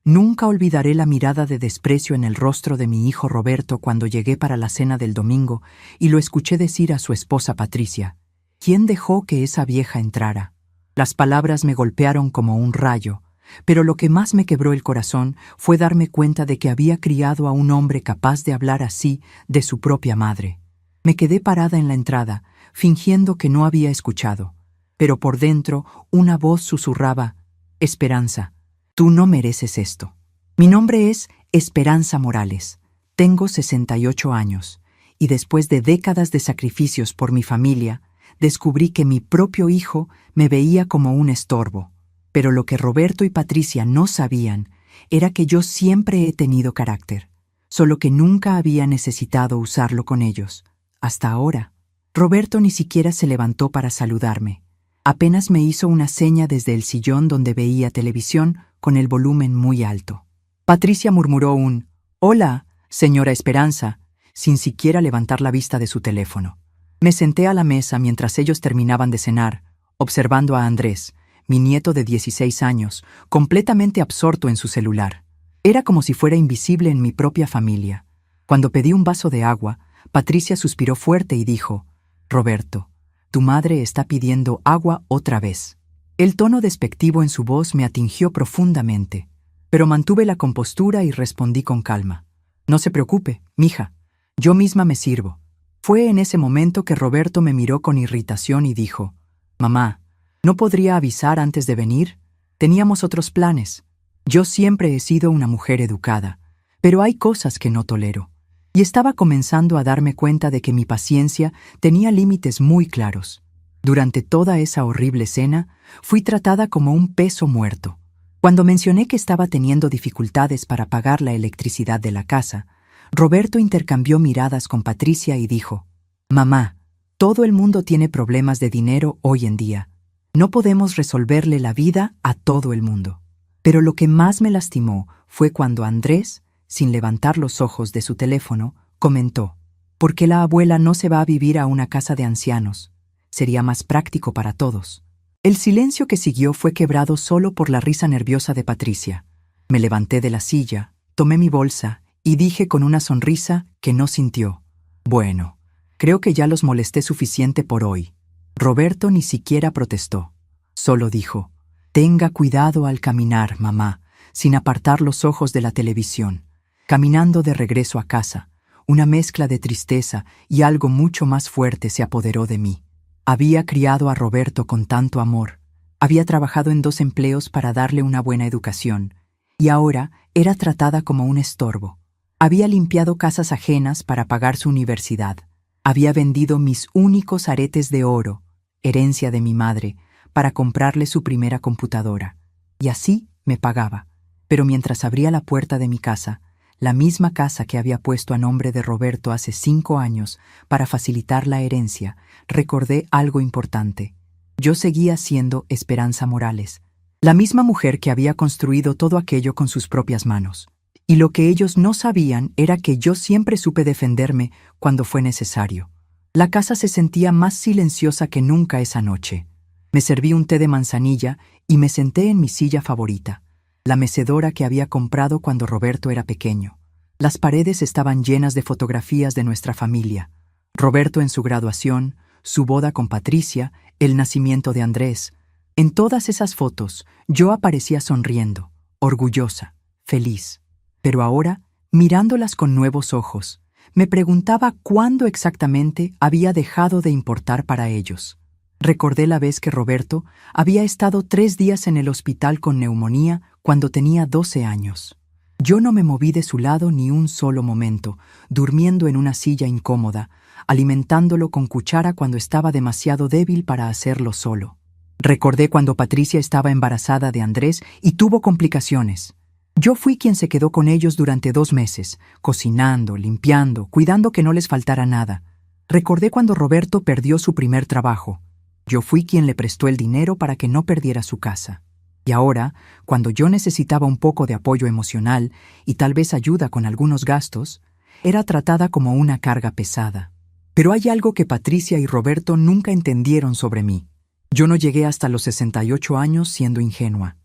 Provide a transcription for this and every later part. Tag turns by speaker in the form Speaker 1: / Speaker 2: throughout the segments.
Speaker 1: Nunca olvidaré la mirada de desprecio en el rostro de mi hijo Roberto cuando llegué para la cena del domingo y lo escuché decir a su esposa Patricia: ¿quién dejó que esa vieja entrara? Las palabras me golpearon como un rayo, pero lo que más me quebró el corazón fue darme cuenta de que había criado a un hombre capaz de hablar así de su propia madre. Me quedé parada en la entrada, fingiendo que no había escuchado, pero por dentro una voz susurraba: Esperanza, tú no mereces esto. Mi nombre es Esperanza Morales. Tengo 68 años, y después de décadas de sacrificios por mi familia, descubrí que mi propio hijo me veía como un estorbo. Pero lo que Roberto y Patricia no sabían era que yo siempre he tenido carácter, solo que nunca había necesitado usarlo con ellos. Hasta ahora. Roberto ni siquiera se levantó para saludarme. Apenas me hizo una seña desde el sillón donde veía televisión con el volumen muy alto. Patricia murmuró un «Hola, señora Esperanza», sin siquiera levantar la vista de su teléfono. Me senté a la mesa mientras ellos terminaban de cenar, observando a Andrés, mi nieto de 16 años, completamente absorto en su celular. Era como si fuera invisible en mi propia familia. Cuando pedí un vaso de agua, Patricia suspiró fuerte y dijo: «Roberto, tu madre está pidiendo agua otra vez». El tono despectivo en su voz me atingió profundamente, pero mantuve la compostura y respondí con calma: «No se preocupe, mija, yo misma me sirvo». Fue en ese momento que Roberto me miró con irritación y dijo: «Mamá, ¿no podría avisar antes de venir? Teníamos otros planes. Yo siempre he sido una mujer educada, pero hay cosas que no tolero». Y estaba comenzando a darme cuenta de que mi paciencia tenía límites muy claros. Durante toda esa horrible cena, fui tratada como un peso muerto. Cuando mencioné que estaba teniendo dificultades para pagar la electricidad de la casa, Roberto intercambió miradas con Patricia y dijo: «Mamá, todo el mundo tiene problemas de dinero hoy en día. No podemos resolverle la vida a todo el mundo». Pero lo que más me lastimó fue cuando Andrés, sin levantar los ojos de su teléfono, comentó: «¿Por qué la abuela no se va a vivir a una casa de ancianos? Sería más práctico para todos». El silencio que siguió fue quebrado solo por la risa nerviosa de Patricia. Me levanté de la silla, tomé mi bolsa y dije con una sonrisa que no sintió: «Bueno, creo que ya los molesté suficiente por hoy». Roberto ni siquiera protestó. Solo dijo: «Tenga cuidado al caminar, mamá», sin apartar los ojos de la televisión. Caminando de regreso a casa, una mezcla de tristeza y algo mucho más fuerte se apoderó de mí. Había criado a Roberto con tanto amor, había trabajado en 2 empleos para darle una buena educación, y ahora era tratada como un estorbo. Había limpiado casas ajenas para pagar su universidad. Había vendido mis únicos aretes de oro, herencia de mi madre, para comprarle su primera computadora. Y así me pagaba. Pero mientras abría la puerta de mi casa, la misma casa que había puesto a nombre de Roberto hace 5 años para facilitar la herencia, recordé algo importante. Yo seguía siendo Esperanza Morales, la misma mujer que había construido todo aquello con sus propias manos. Y lo que ellos no sabían era que yo siempre supe defenderme cuando fue necesario. La casa se sentía más silenciosa que nunca esa noche. Me serví un té de manzanilla y me senté en mi silla favorita, la mecedora que había comprado cuando Roberto era pequeño. Las paredes estaban llenas de fotografías de nuestra familia: Roberto en su graduación, su boda con Patricia, el nacimiento de Andrés. En todas esas fotos, yo aparecía sonriendo, orgullosa, feliz. Pero ahora, mirándolas con nuevos ojos, me preguntaba cuándo exactamente había dejado de importar para ellos. Recordé la vez que Roberto había estado 3 días en el hospital con neumonía cuando tenía 12 años. Yo no me moví de su lado ni un solo momento, durmiendo en una silla incómoda, alimentándolo con cuchara cuando estaba demasiado débil para hacerlo solo. Recordé cuando Patricia estaba embarazada de Andrés y tuvo complicaciones. Yo fui quien se quedó con ellos durante 2 meses, cocinando, limpiando, cuidando que no les faltara nada. Recordé cuando Roberto perdió su primer trabajo. Yo fui quien le prestó el dinero para que no perdiera su casa. Y ahora, cuando yo necesitaba un poco de apoyo emocional y tal vez ayuda con algunos gastos, era tratada como una carga pesada. Pero hay algo que Patricia y Roberto nunca entendieron sobre mí. Yo no llegué hasta los 68 años siendo ingenua.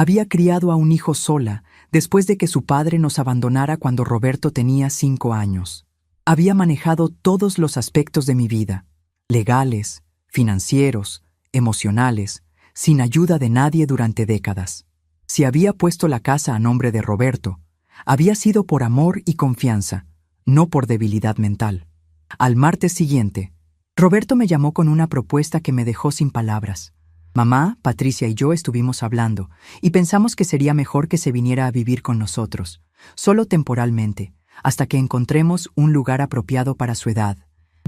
Speaker 1: Había criado a un hijo sola después de que su padre nos abandonara cuando Roberto tenía 5 años. Había manejado todos los aspectos de mi vida, legales, financieros, emocionales, sin ayuda de nadie durante décadas. Si había puesto la casa a nombre de Roberto, había sido por amor y confianza, no por debilidad mental. Al martes siguiente, Roberto me llamó con una propuesta que me dejó sin palabras. Mamá, Patricia y yo estuvimos hablando y pensamos que sería mejor que se viniera a vivir con nosotros, solo temporalmente, hasta que encontremos un lugar apropiado para su edad,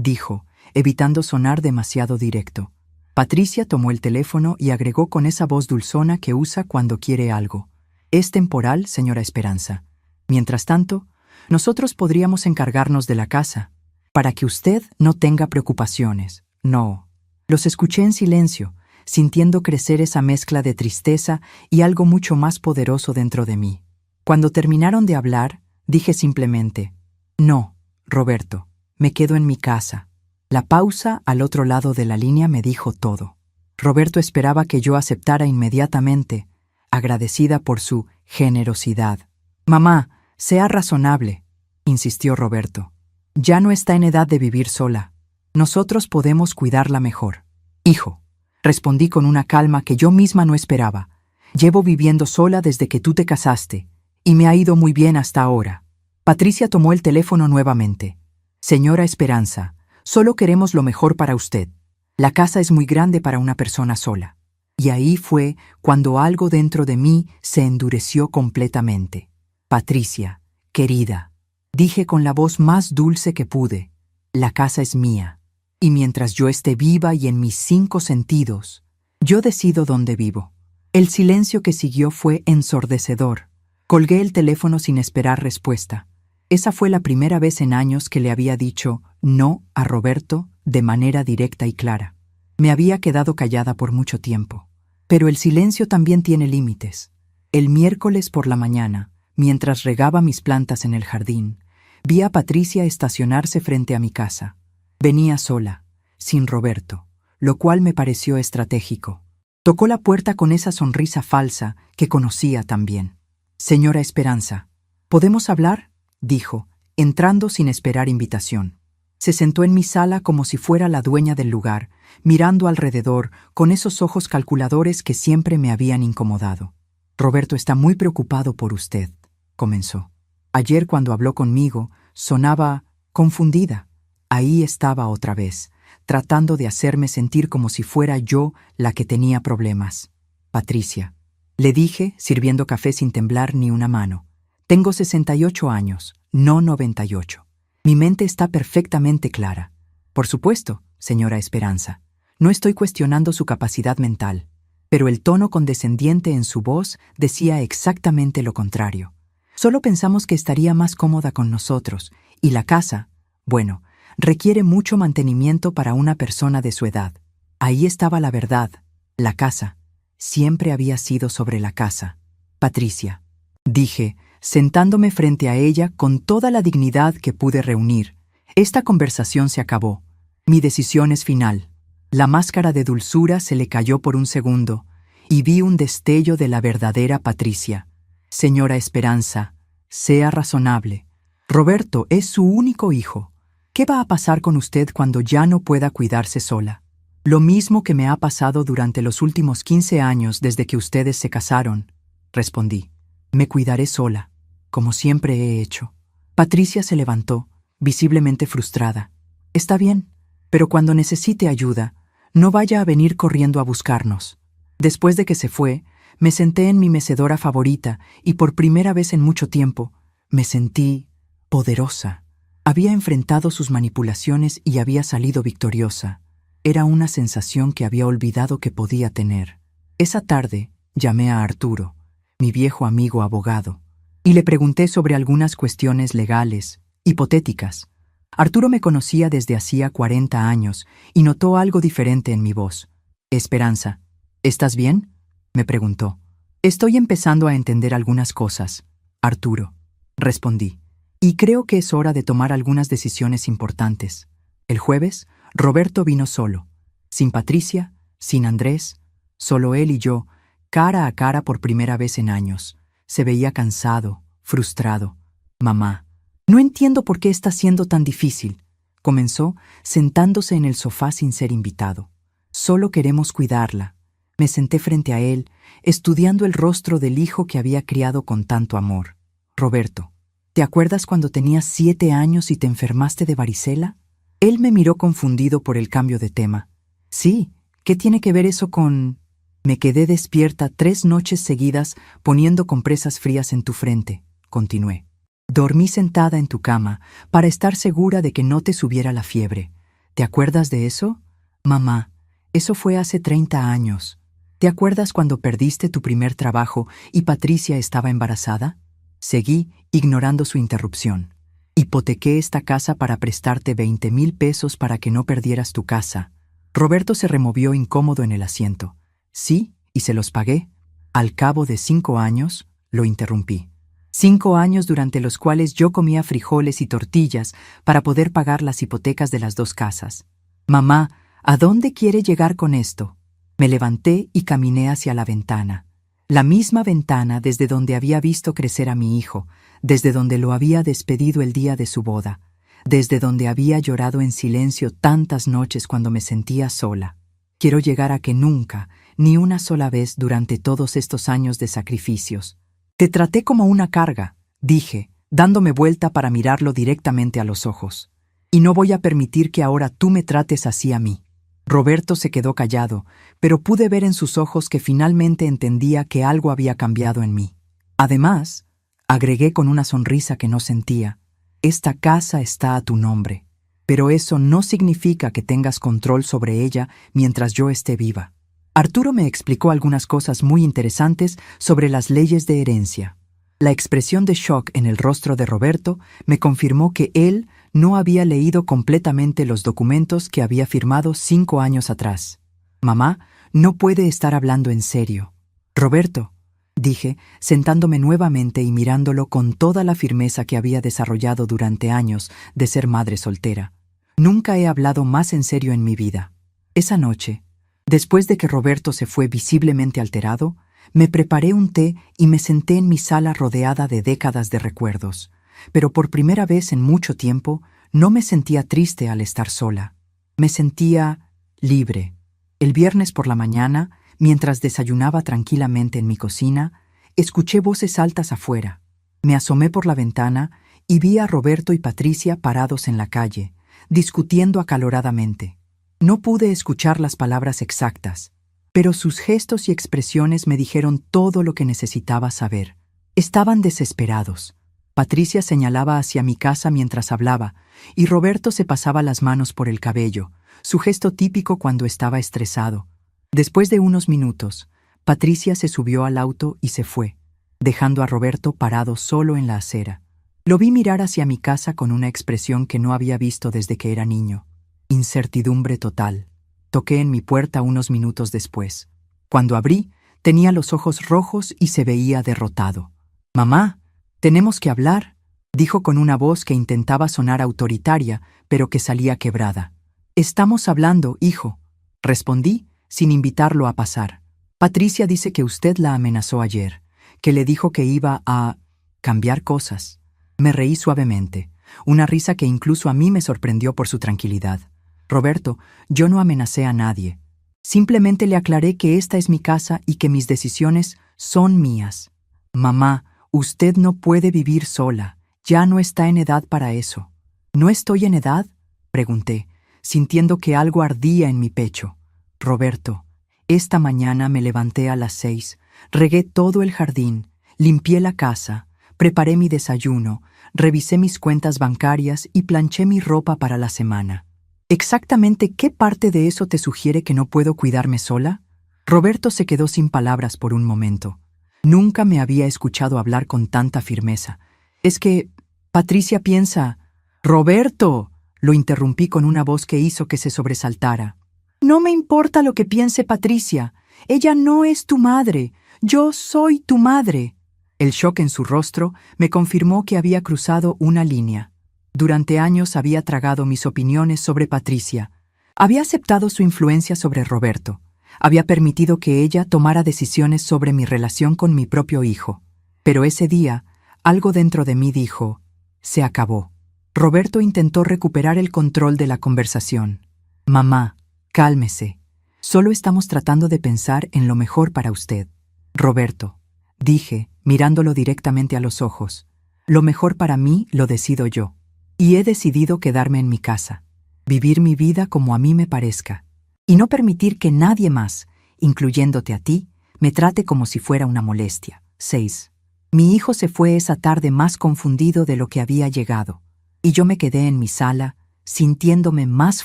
Speaker 1: dijo, evitando sonar demasiado directo. Patricia tomó el teléfono y agregó con esa voz dulzona que usa cuando quiere algo. Es temporal, señora Esperanza. Mientras tanto, nosotros podríamos encargarnos de la casa, para que usted no tenga preocupaciones. No. Los escuché en silencio, sintiendo crecer esa mezcla de tristeza y algo mucho más poderoso dentro de mí. Cuando terminaron de hablar, dije simplemente, no, Roberto, me quedo en mi casa. La pausa al otro lado de la línea me dijo todo. Roberto esperaba que yo aceptara inmediatamente, agradecida por su generosidad. Mamá, sea razonable, insistió Roberto. Ya no está en edad de vivir sola. Nosotros podemos cuidarla mejor. Hijo, respondí con una calma que yo misma no esperaba. Llevo viviendo sola desde que tú te casaste, y me ha ido muy bien hasta ahora. Patricia tomó el teléfono nuevamente. Señora Esperanza, solo queremos lo mejor para usted. La casa es muy grande para una persona sola. Y ahí fue cuando algo dentro de mí se endureció completamente. Patricia, querida, dije con la voz más dulce que pude, la casa es mía. Y mientras yo esté viva y en mis 5 sentidos, yo decido dónde vivo. El silencio que siguió fue ensordecedor. Colgué el teléfono sin esperar respuesta. Esa fue la primera vez en años que le había dicho no a Roberto de manera directa y clara. Me había quedado callada por mucho tiempo. Pero el silencio también tiene límites. El miércoles por la mañana, mientras regaba mis plantas en el jardín, vi a Patricia estacionarse frente a mi casa. Venía sola, sin Roberto, lo cual me pareció estratégico. Tocó la puerta con esa sonrisa falsa que conocía también. Señora Esperanza, ¿podemos hablar?, dijo, entrando sin esperar invitación. Se sentó en mi sala como si fuera la dueña del lugar, mirando alrededor con esos ojos calculadores que siempre me habían incomodado. Roberto está muy preocupado por usted, comenzó. Ayer cuando habló conmigo, sonaba confundida. Ahí estaba otra vez, tratando de hacerme sentir como si fuera yo la que tenía problemas. Patricia, le dije, sirviendo café sin temblar ni una mano. Tengo 68 años, no 98. Mi mente está perfectamente clara. Por supuesto, señora Esperanza, no estoy cuestionando su capacidad mental, pero el tono condescendiente en su voz decía exactamente lo contrario. Solo pensamos que estaría más cómoda con nosotros, y la casa, bueno, requiere mucho mantenimiento para una persona de su edad. Ahí estaba la verdad, la casa. Siempre había sido sobre la casa. Patricia, dije, sentándome frente a ella con toda la dignidad que pude reunir. Esta conversación se acabó. Mi decisión es final. La máscara de dulzura se le cayó por un segundo, y vi un destello de la verdadera Patricia. Señora Esperanza, sea razonable. Roberto es su único hijo. ¿Qué va a pasar con usted cuando ya no pueda cuidarse sola? Lo mismo que me ha pasado durante los últimos 15 años desde que ustedes se casaron, respondí. Me cuidaré sola, como siempre he hecho. Patricia se levantó, visiblemente frustrada. Está bien, pero cuando necesite ayuda, no vaya a venir corriendo a buscarnos. Después de que se fue, me senté en mi mecedora favorita y por primera vez en mucho tiempo, me sentí poderosa. Había enfrentado sus manipulaciones y había salido victoriosa. Era una sensación que había olvidado que podía tener. Esa tarde llamé a Arturo, mi viejo amigo abogado, y le pregunté sobre algunas cuestiones legales, hipotéticas. Arturo me conocía desde hacía 40 años y notó algo diferente en mi voz. Esperanza, ¿estás bien?, me preguntó. Estoy empezando a entender algunas cosas, Arturo, respondí. Y creo que es hora de tomar algunas decisiones importantes. El jueves, Roberto vino solo, sin Patricia, sin Andrés, solo él y yo, cara a cara por primera vez en años. Se veía cansado, frustrado. Mamá, no entiendo por qué está siendo tan difícil, comenzó, sentándose en el sofá sin ser invitado. Solo queremos cuidarla. Me senté frente a él, estudiando el rostro del hijo que había criado con tanto amor. Roberto, ¿te acuerdas cuando tenías 7 años y te enfermaste de varicela? Él me miró confundido por el cambio de tema. Sí, ¿qué tiene que ver eso con...? Me quedé despierta 3 noches seguidas poniendo compresas frías en tu frente, continué. Dormí sentada en tu cama para estar segura de que no te subiera la fiebre. ¿Te acuerdas de eso? Mamá, eso fue hace 30 años. ¿Te acuerdas cuando perdiste tu primer trabajo y Patricia estaba embarazada? Seguí, ignorando su interrupción. Hipotequé esta casa para prestarte 20,000 pesos para que no perdieras tu casa. Roberto se removió incómodo en el asiento. Sí, y se los pagué. Al cabo de 5 años, lo interrumpí. 5 años durante los cuales yo comía frijoles y tortillas para poder pagar las hipotecas de las 2 casas. Mamá, ¿a dónde quiere llegar con esto? Me levanté y caminé hacia la ventana. La misma ventana desde donde había visto crecer a mi hijo, desde donde lo había despedido el día de su boda, desde donde había llorado en silencio tantas noches cuando me sentía sola. Quiero llegar a que nunca, ni una sola vez durante todos estos años de sacrificios. Te traté como una carga, dije, dándome vuelta para mirarlo directamente a los ojos. Y no voy a permitir que ahora tú me trates así a mí. Roberto se quedó callado, pero pude ver en sus ojos que finalmente entendía que algo había cambiado en mí. Además, agregué con una sonrisa que no sentía, esta casa está a tu nombre, pero eso no significa que tengas control sobre ella mientras yo esté viva. Arturo me explicó algunas cosas muy interesantes sobre las leyes de herencia. La expresión de shock en el rostro de Roberto me confirmó que él no había leído completamente los documentos que había firmado 5 años atrás. Mamá, no puede estar hablando en serio. Roberto, dije, sentándome nuevamente y mirándolo con toda la firmeza que había desarrollado durante años de ser madre soltera. Nunca he hablado más en serio en mi vida. Esa noche, después de que Roberto se fue visiblemente alterado, me preparé un té y me senté en mi sala rodeada de décadas de recuerdos. Pero por primera vez en mucho tiempo no me sentía triste al estar sola. Me sentía libre. El viernes por la mañana, mientras desayunaba tranquilamente en mi cocina, escuché voces altas afuera. Me asomé por la ventana y vi a Roberto y Patricia parados en la calle, discutiendo acaloradamente. No pude escuchar las palabras exactas, pero sus gestos y expresiones me dijeron todo lo que necesitaba saber. Estaban desesperados. Patricia señalaba hacia mi casa mientras hablaba, y Roberto se pasaba las manos por el cabello, su gesto típico cuando estaba estresado. Después de unos minutos, Patricia se subió al auto y se fue, dejando a Roberto parado solo en la acera. Lo vi mirar hacia mi casa con una expresión que no había visto desde que era niño. Incertidumbre total. Toqué en mi puerta unos minutos después. Cuando abrí, tenía los ojos rojos y se veía derrotado. «Mamá, tenemos que hablar», dijo con una voz que intentaba sonar autoritaria, pero que salía quebrada. «Estamos hablando, hijo», respondí, sin invitarlo a pasar. «Patricia dice que usted la amenazó ayer, que le dijo que iba a cambiar cosas». Me reí suavemente, una risa que incluso a mí me sorprendió por su tranquilidad. «Roberto, yo no amenacé a nadie. Simplemente le aclaré que esta es mi casa y que mis decisiones son mías. Mamá, usted no puede vivir sola. Ya no está en edad para eso». «¿No estoy en edad?», pregunté, sintiendo que algo ardía en mi pecho. «Roberto, esta mañana me levanté a las 6, regué todo el jardín, limpié la casa, preparé mi desayuno, revisé mis cuentas bancarias y planché mi ropa para la semana. ¿Exactamente qué parte de eso te sugiere que no puedo cuidarme sola?» Roberto se quedó sin palabras por un momento. Nunca me había escuchado hablar con tanta firmeza. «Es que Patricia piensa...» «¡Roberto!», lo interrumpí con una voz que hizo que se sobresaltara. «No me importa lo que piense Patricia. Ella no es tu madre. Yo soy tu madre». El shock en su rostro me confirmó que había cruzado una línea. Durante años había tragado mis opiniones sobre Patricia. Había aceptado su influencia sobre Roberto. Había permitido que ella tomara decisiones sobre mi relación con mi propio hijo. Pero ese día, algo dentro de mí dijo, se acabó. Roberto intentó recuperar el control de la conversación. Mamá, cálmese. Solo estamos tratando de pensar en lo mejor para usted. Roberto, dije, mirándolo directamente a los ojos, lo mejor para mí lo decido yo. Y he decidido quedarme en mi casa, vivir mi vida como a mí me parezca, y no permitir que nadie más, incluyéndote a ti, me trate como si fuera una molestia. 6. Mi hijo se fue esa tarde más confundido de lo que había llegado, y yo me quedé en mi sala, sintiéndome más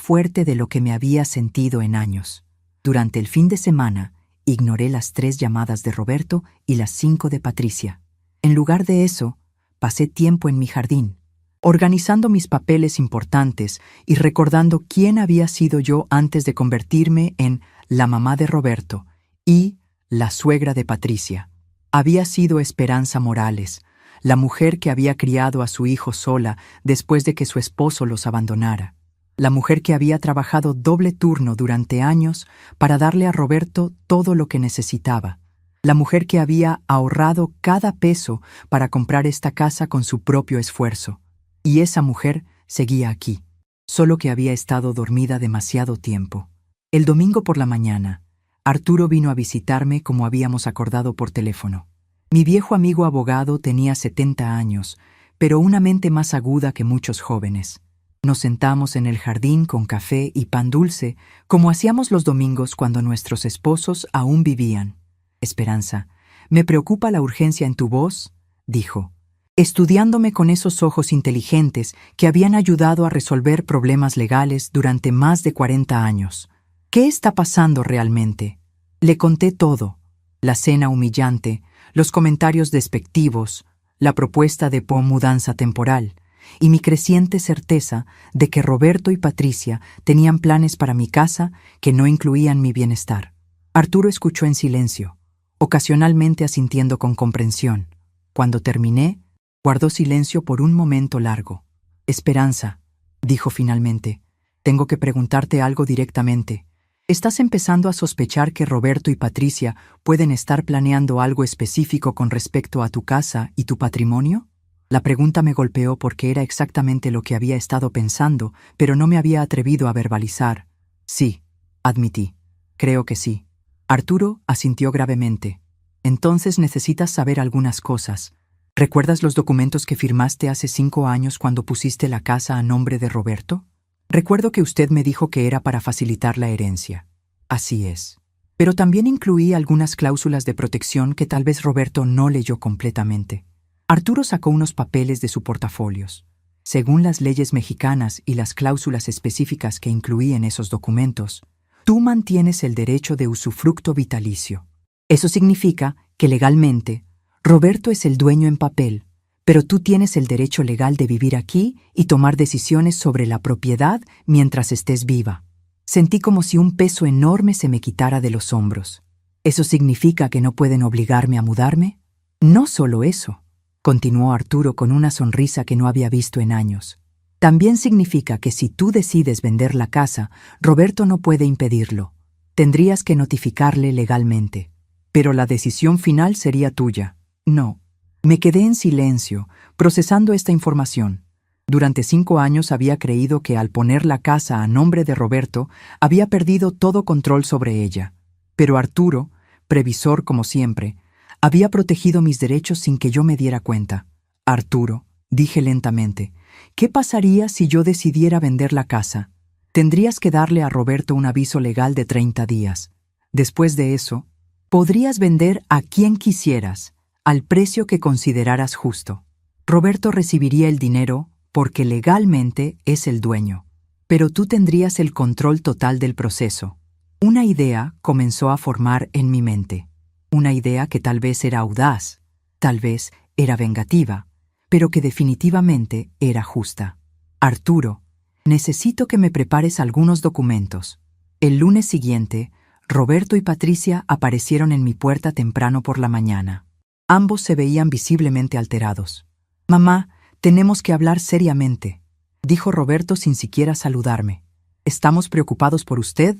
Speaker 1: fuerte de lo que me había sentido en años. Durante el fin de semana, ignoré las 3 llamadas de Roberto y las 5 de Patricia. En lugar de eso, pasé tiempo en mi jardín, organizando mis papeles importantes y recordando quién había sido yo antes de convertirme en la mamá de Roberto y la suegra de Patricia. Había sido Esperanza Morales, la mujer que había criado a su hijo sola después de que su esposo los abandonara. La mujer que había trabajado doble turno durante años para darle a Roberto todo lo que necesitaba. La mujer que había ahorrado cada peso para comprar esta casa con su propio esfuerzo. Y esa mujer seguía aquí, solo que había estado dormida demasiado tiempo. El domingo por la mañana, Arturo vino a visitarme como habíamos acordado por teléfono. Mi viejo amigo abogado tenía 70 años, pero una mente más aguda que muchos jóvenes. Nos sentamos en el jardín con café y pan dulce, como hacíamos los domingos cuando nuestros esposos aún vivían. Esperanza, me preocupa la urgencia en tu voz, dijo, estudiándome con esos ojos inteligentes que habían ayudado a resolver problemas legales durante más de 40 años. ¿Qué está pasando realmente? Le conté todo, la cena humillante, los comentarios despectivos, la propuesta de mudanza temporal, y mi creciente certeza de que Roberto y Patricia tenían planes para mi casa que no incluían mi bienestar. Arturo escuchó en silencio, ocasionalmente asintiendo con comprensión. Cuando terminé, guardó silencio por un momento largo. Esperanza, dijo finalmente, tengo que preguntarte algo directamente. ¿Estás empezando a sospechar que Roberto y Patricia pueden estar planeando algo específico con respecto a tu casa y tu patrimonio? La pregunta me golpeó porque era exactamente lo que había estado pensando, pero no me había atrevido a verbalizar. Sí, admití. Creo que sí. Arturo asintió gravemente. Entonces necesitas saber algunas cosas. ¿Recuerdas los documentos que firmaste hace 5 años cuando pusiste la casa a nombre de Roberto? Recuerdo que usted me dijo que era para facilitar la herencia. Así es. Pero también incluí algunas cláusulas de protección que tal vez Roberto no leyó completamente. Arturo sacó unos papeles de su portafolios. Según las leyes mexicanas y las cláusulas específicas que incluí en esos documentos, tú mantienes el derecho de usufructo vitalicio. Eso significa que legalmente, Roberto es el dueño en papel, pero tú tienes el derecho legal de vivir aquí y tomar decisiones sobre la propiedad mientras estés viva. Sentí como si un peso enorme se me quitara de los hombros. ¿Eso significa que no pueden obligarme a mudarme? No solo eso, continuó Arturo con una sonrisa que no había visto en años. También significa que si tú decides vender la casa, Roberto no puede impedirlo. Tendrías que notificarle legalmente. Pero la decisión final sería tuya. No. Me quedé en silencio, procesando esta información. Durante 5 años había creído que al poner la casa a nombre de Roberto, había perdido todo control sobre ella. Pero Arturo, previsor como siempre, había protegido mis derechos sin que yo me diera cuenta. Arturo, dije lentamente, ¿qué pasaría si yo decidiera vender la casa? Tendrías que darle a Roberto un aviso legal de 30 días. Después de eso, podrías vender a quien quisieras, al precio que consideraras justo. Roberto recibiría el dinero porque legalmente es el dueño, pero tú tendrías el control total del proceso. Una idea comenzó a formar en mi mente. Una idea que tal vez era audaz, tal vez era vengativa, pero que definitivamente era justa. Arturo, necesito que me prepares algunos documentos. El lunes siguiente, Roberto y Patricia aparecieron en mi puerta temprano por la mañana. Ambos se veían visiblemente alterados. «Mamá, tenemos que hablar seriamente», dijo Roberto sin siquiera saludarme. «Estamos preocupados por usted»,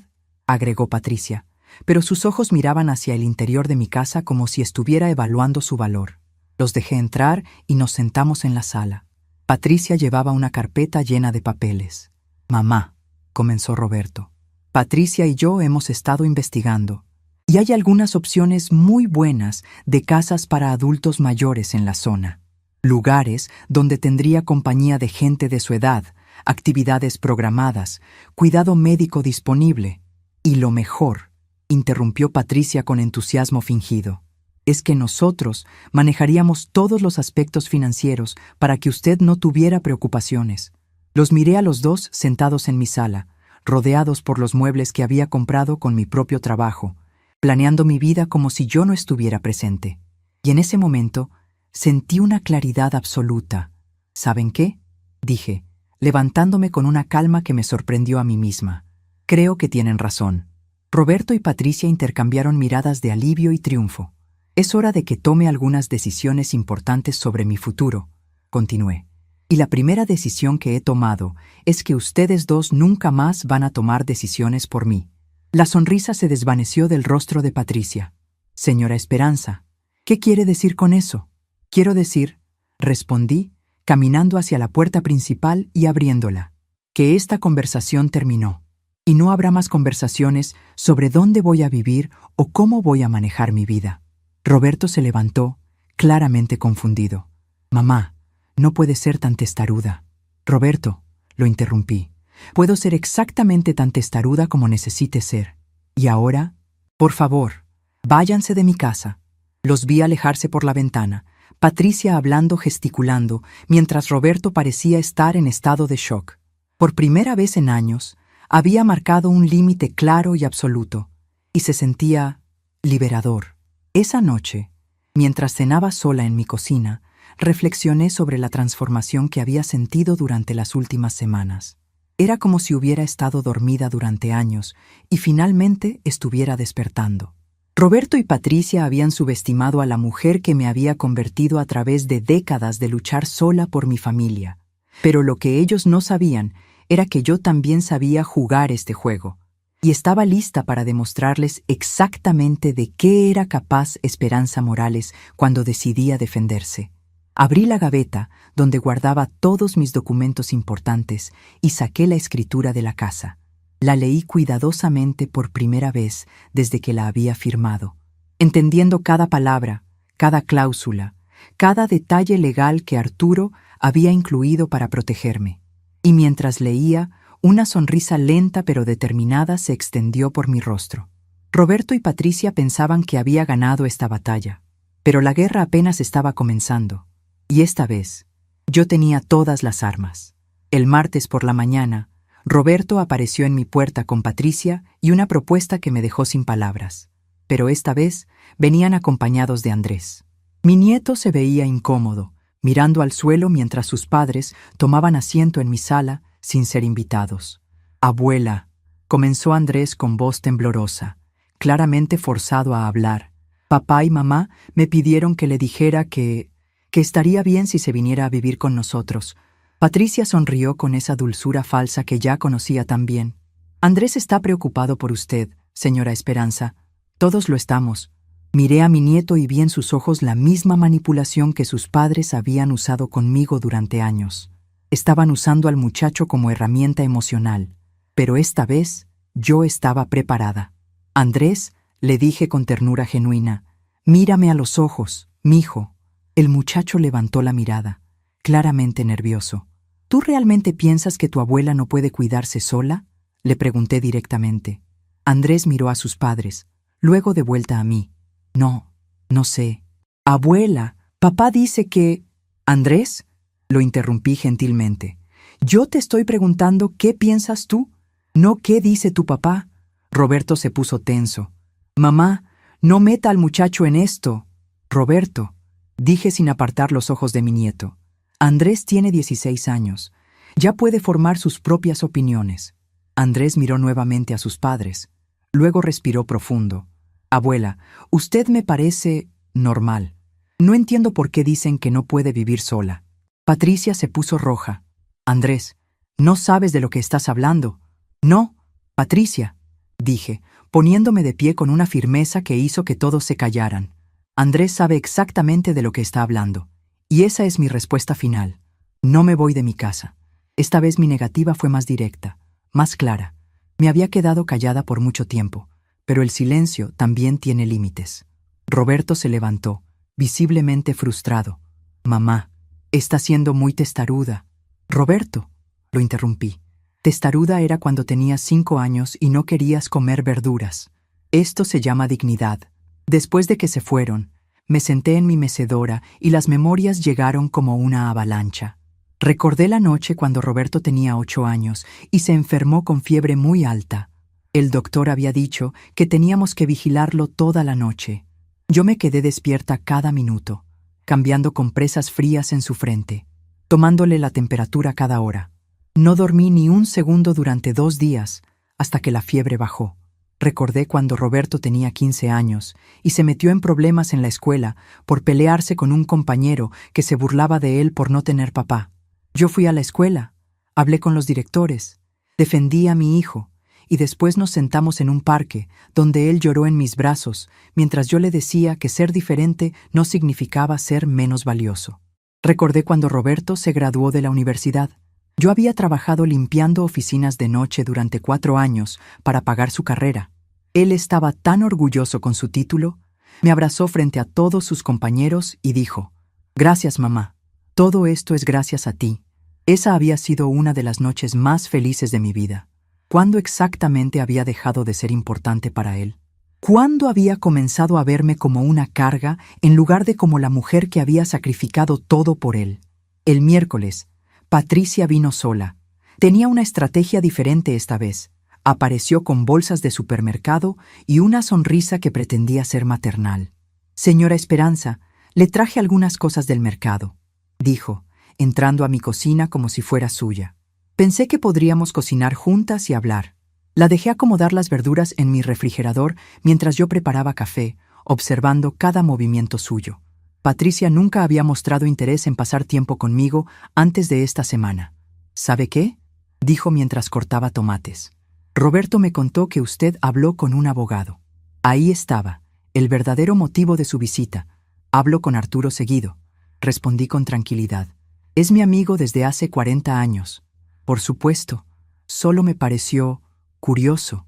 Speaker 1: agregó Patricia. pero sus ojos miraban hacia el interior de mi casa como si estuviera evaluando su valor. Los dejé entrar y nos sentamos en la sala. Patricia llevaba una carpeta llena de papeles. «Mamá», comenzó Roberto, «Patricia y yo hemos estado investigando, y hay algunas opciones muy buenas de casas para adultos mayores en la zona. Lugares donde tendría compañía de gente de su edad, actividades programadas, cuidado médico disponible. Y lo mejor», interrumpió Patricia con entusiasmo fingido, «es que nosotros manejaríamos todos los aspectos financieros para que usted no tuviera preocupaciones». Los miré a los dos sentados en mi sala, rodeados por los muebles que había comprado con mi propio trabajo, planeando mi vida como si yo no estuviera presente. Y en ese momento sentí una claridad absoluta. «¿Saben qué?», dije, levantándome con una calma que me sorprendió a mí misma. «Creo que tienen razón». Roberto y Patricia intercambiaron miradas de alivio y triunfo. «Es hora de que tome algunas decisiones importantes sobre mi futuro», continué. «Y la primera decisión que he tomado es que ustedes dos nunca más van a tomar decisiones por mí». La sonrisa se desvaneció del rostro de Patricia. «Señora Esperanza, ¿qué quiere decir con eso?». «Quiero decir», respondí, caminando hacia la puerta principal y abriéndola, «que esta conversación terminó, y no habrá más conversaciones sobre dónde voy a vivir o cómo voy a manejar mi vida». Roberto se levantó, claramente confundido. «Mamá, no puede ser tan testaruda». «Roberto», lo interrumpí, «puedo ser exactamente tan testaruda como necesite ser. Y ahora, por favor, váyanse de mi casa». Los vi alejarse por la ventana, Patricia hablando, gesticulando, mientras Roberto parecía estar en estado de shock. Por primera vez en años, había marcado un límite claro y absoluto, y se sentía liberador. Esa noche, mientras cenaba sola en mi cocina, reflexioné sobre la transformación que había sentido durante las últimas semanas. Era como si hubiera estado dormida durante años y finalmente estuviera despertando. Roberto y Patricia habían subestimado a la mujer que me había convertido a través de décadas de luchar sola por mi familia. Pero lo que ellos no sabían era que yo también sabía jugar este juego, y estaba lista para demostrarles exactamente de qué era capaz Esperanza Morales cuando decidía defenderse. Abrí la gaveta donde guardaba todos mis documentos importantes y saqué la escritura de la casa. La leí cuidadosamente por primera vez desde que la había firmado, entendiendo cada palabra, cada cláusula, cada detalle legal que Arturo había incluido para protegerme. Y mientras leía, una sonrisa lenta pero determinada se extendió por mi rostro. Roberto y Patricia pensaban que había ganado esta batalla, pero la guerra apenas estaba comenzando. Y esta vez, yo tenía todas las armas. El martes por la mañana, Roberto apareció en mi puerta con Patricia y una propuesta que me dejó sin palabras. Pero esta vez venían acompañados de Andrés. Mi nieto se veía incómodo, mirando al suelo mientras sus padres tomaban asiento en mi sala sin ser invitados. «Abuela», comenzó Andrés con voz temblorosa, claramente forzado a hablar. «Papá y mamá me pidieron que le dijera que estaría bien si se viniera a vivir con nosotros». Patricia sonrió con esa dulzura falsa que ya conocía tan bien. «Andrés está preocupado por usted, señora Esperanza. Todos lo estamos». Miré a mi nieto y vi en sus ojos la misma manipulación que sus padres habían usado conmigo durante años. Estaban usando al muchacho como herramienta emocional, pero esta vez yo estaba preparada. «Andrés», le dije con ternura genuina, «mírame a los ojos, mijo». El muchacho levantó la mirada, claramente nervioso. «¿Tú realmente piensas que tu abuela no puede cuidarse sola?», le pregunté directamente. Andrés miró a sus padres, luego de vuelta a mí. No sé». «Abuela, papá dice que...». «Andrés», lo interrumpí gentilmente, «yo te estoy preguntando qué piensas tú, no qué dice tu papá». Roberto se puso tenso. «Mamá, no meta al muchacho en esto». «Roberto», dije sin apartar los ojos de mi nieto, «Andrés tiene 16 años. Ya puede formar sus propias opiniones». Andrés miró nuevamente a sus padres. Luego respiró profundo. «Abuela, usted me parece normal. No entiendo por qué dicen que no puede vivir sola». Patricia se puso roja. «Andrés, no sabes de lo que estás hablando». «No, Patricia», dije, poniéndome de pie con una firmeza que hizo que todos se callaran. Andrés sabe exactamente de lo que está hablando. Y esa es mi respuesta final. No me voy de mi casa. Esta vez mi negativa fue más directa, más clara. Me había quedado callada por mucho tiempo, pero el silencio también tiene límites. Roberto se levantó, visiblemente frustrado. Mamá, está siendo muy testaruda. Roberto, lo interrumpí. Testaruda era cuando tenías 5 años y no querías comer verduras. Esto se llama dignidad. Después de que se fueron, me senté en mi mecedora y las memorias llegaron como una avalancha. Recordé la noche cuando Roberto tenía 8 años y se enfermó con fiebre muy alta. El doctor había dicho que teníamos que vigilarlo toda la noche. Yo me quedé despierta cada minuto, cambiando compresas frías en su frente, tomándole la temperatura cada hora. No dormí ni un segundo durante 2 días, hasta que la fiebre bajó. Recordé cuando Roberto tenía 15 años y se metió en problemas en la escuela por pelearse con un compañero que se burlaba de él por no tener papá. Yo fui a la escuela, hablé con los directores, defendí a mi hijo y después nos sentamos en un parque donde él lloró en mis brazos mientras yo le decía que ser diferente no significaba ser menos valioso. Recordé cuando Roberto se graduó de la universidad. Yo había trabajado limpiando oficinas de noche durante 4 años para pagar su carrera. Él estaba tan orgulloso con su título, me abrazó frente a todos sus compañeros y dijo: «Gracias, mamá. Todo esto es gracias a ti». Esa había sido una de las noches más felices de mi vida. ¿Cuándo exactamente había dejado de ser importante para él? ¿Cuándo había comenzado a verme como una carga en lugar de como la mujer que había sacrificado todo por él? El miércoles, Patricia vino sola. Tenía una estrategia diferente esta vez. Apareció con bolsas de supermercado y una sonrisa que pretendía ser maternal. «Señora Esperanza, le traje algunas cosas del mercado», dijo, entrando a mi cocina como si fuera suya. Pensé que podríamos cocinar juntas y hablar. La dejé acomodar las verduras en mi refrigerador mientras yo preparaba café, observando cada movimiento suyo. Patricia nunca había mostrado interés en pasar tiempo conmigo antes de esta semana. «¿Sabe qué?», dijo mientras cortaba tomates. «Roberto me contó que usted habló con un abogado». Ahí estaba, el verdadero motivo de su visita. «Hablo con Arturo seguido», respondí con tranquilidad. «Es mi amigo desde hace 40 años. Por supuesto, solo me pareció curioso».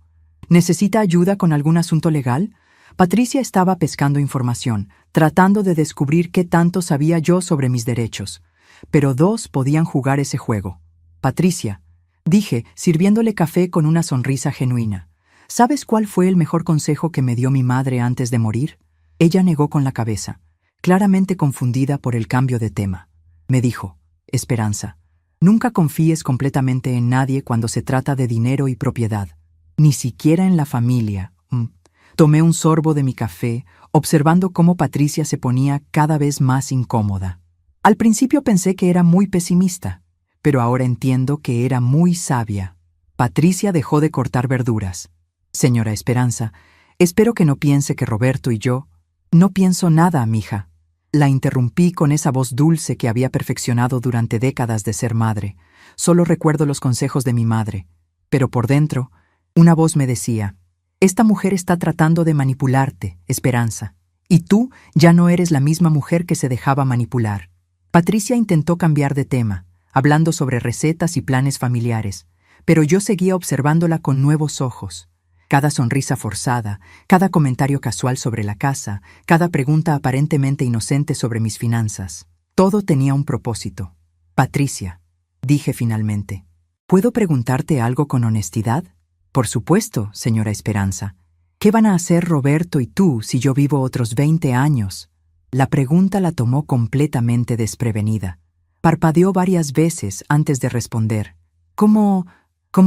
Speaker 1: «¿Necesita ayuda con algún asunto legal?». Patricia estaba pescando información, tratando de descubrir qué tanto sabía yo sobre mis derechos. Pero 2 podían jugar ese juego. «Patricia», dije, sirviéndole café con una sonrisa genuina, «¿sabes cuál fue el mejor consejo que me dio mi madre antes de morir?». Ella negó con la cabeza, claramente confundida por el cambio de tema. Me dijo: «Esperanza, nunca confíes completamente en nadie cuando se trata de dinero y propiedad, ni siquiera en la familia». Tomé un sorbo de mi café, observando cómo Patricia se ponía cada vez más incómoda. Al principio pensé que era muy pesimista, pero ahora entiendo que era muy sabia. Patricia dejó de cortar verduras. «Señora Esperanza, espero que no piense que Roberto y yo…». «No pienso nada, mija». La interrumpí con esa voz dulce que había perfeccionado durante décadas de ser madre. Solo recuerdo los consejos de mi madre. Pero por dentro, una voz me decía: «Esta mujer está tratando de manipularte, Esperanza. Y tú ya no eres la misma mujer que se dejaba manipular». Patricia intentó cambiar de tema, hablando sobre recetas y planes familiares, pero yo seguía observándola con nuevos ojos. Cada sonrisa forzada, cada comentario casual sobre la casa, cada pregunta aparentemente inocente sobre mis finanzas. Todo tenía un propósito. «Patricia», dije finalmente, «¿puedo preguntarte algo con honestidad?». «Por supuesto, señora Esperanza. ¿Qué van a hacer Roberto y tú si yo vivo otros 20 años?» La pregunta la tomó completamente desprevenida. Parpadeó varias veces antes de responder. ¿Cómo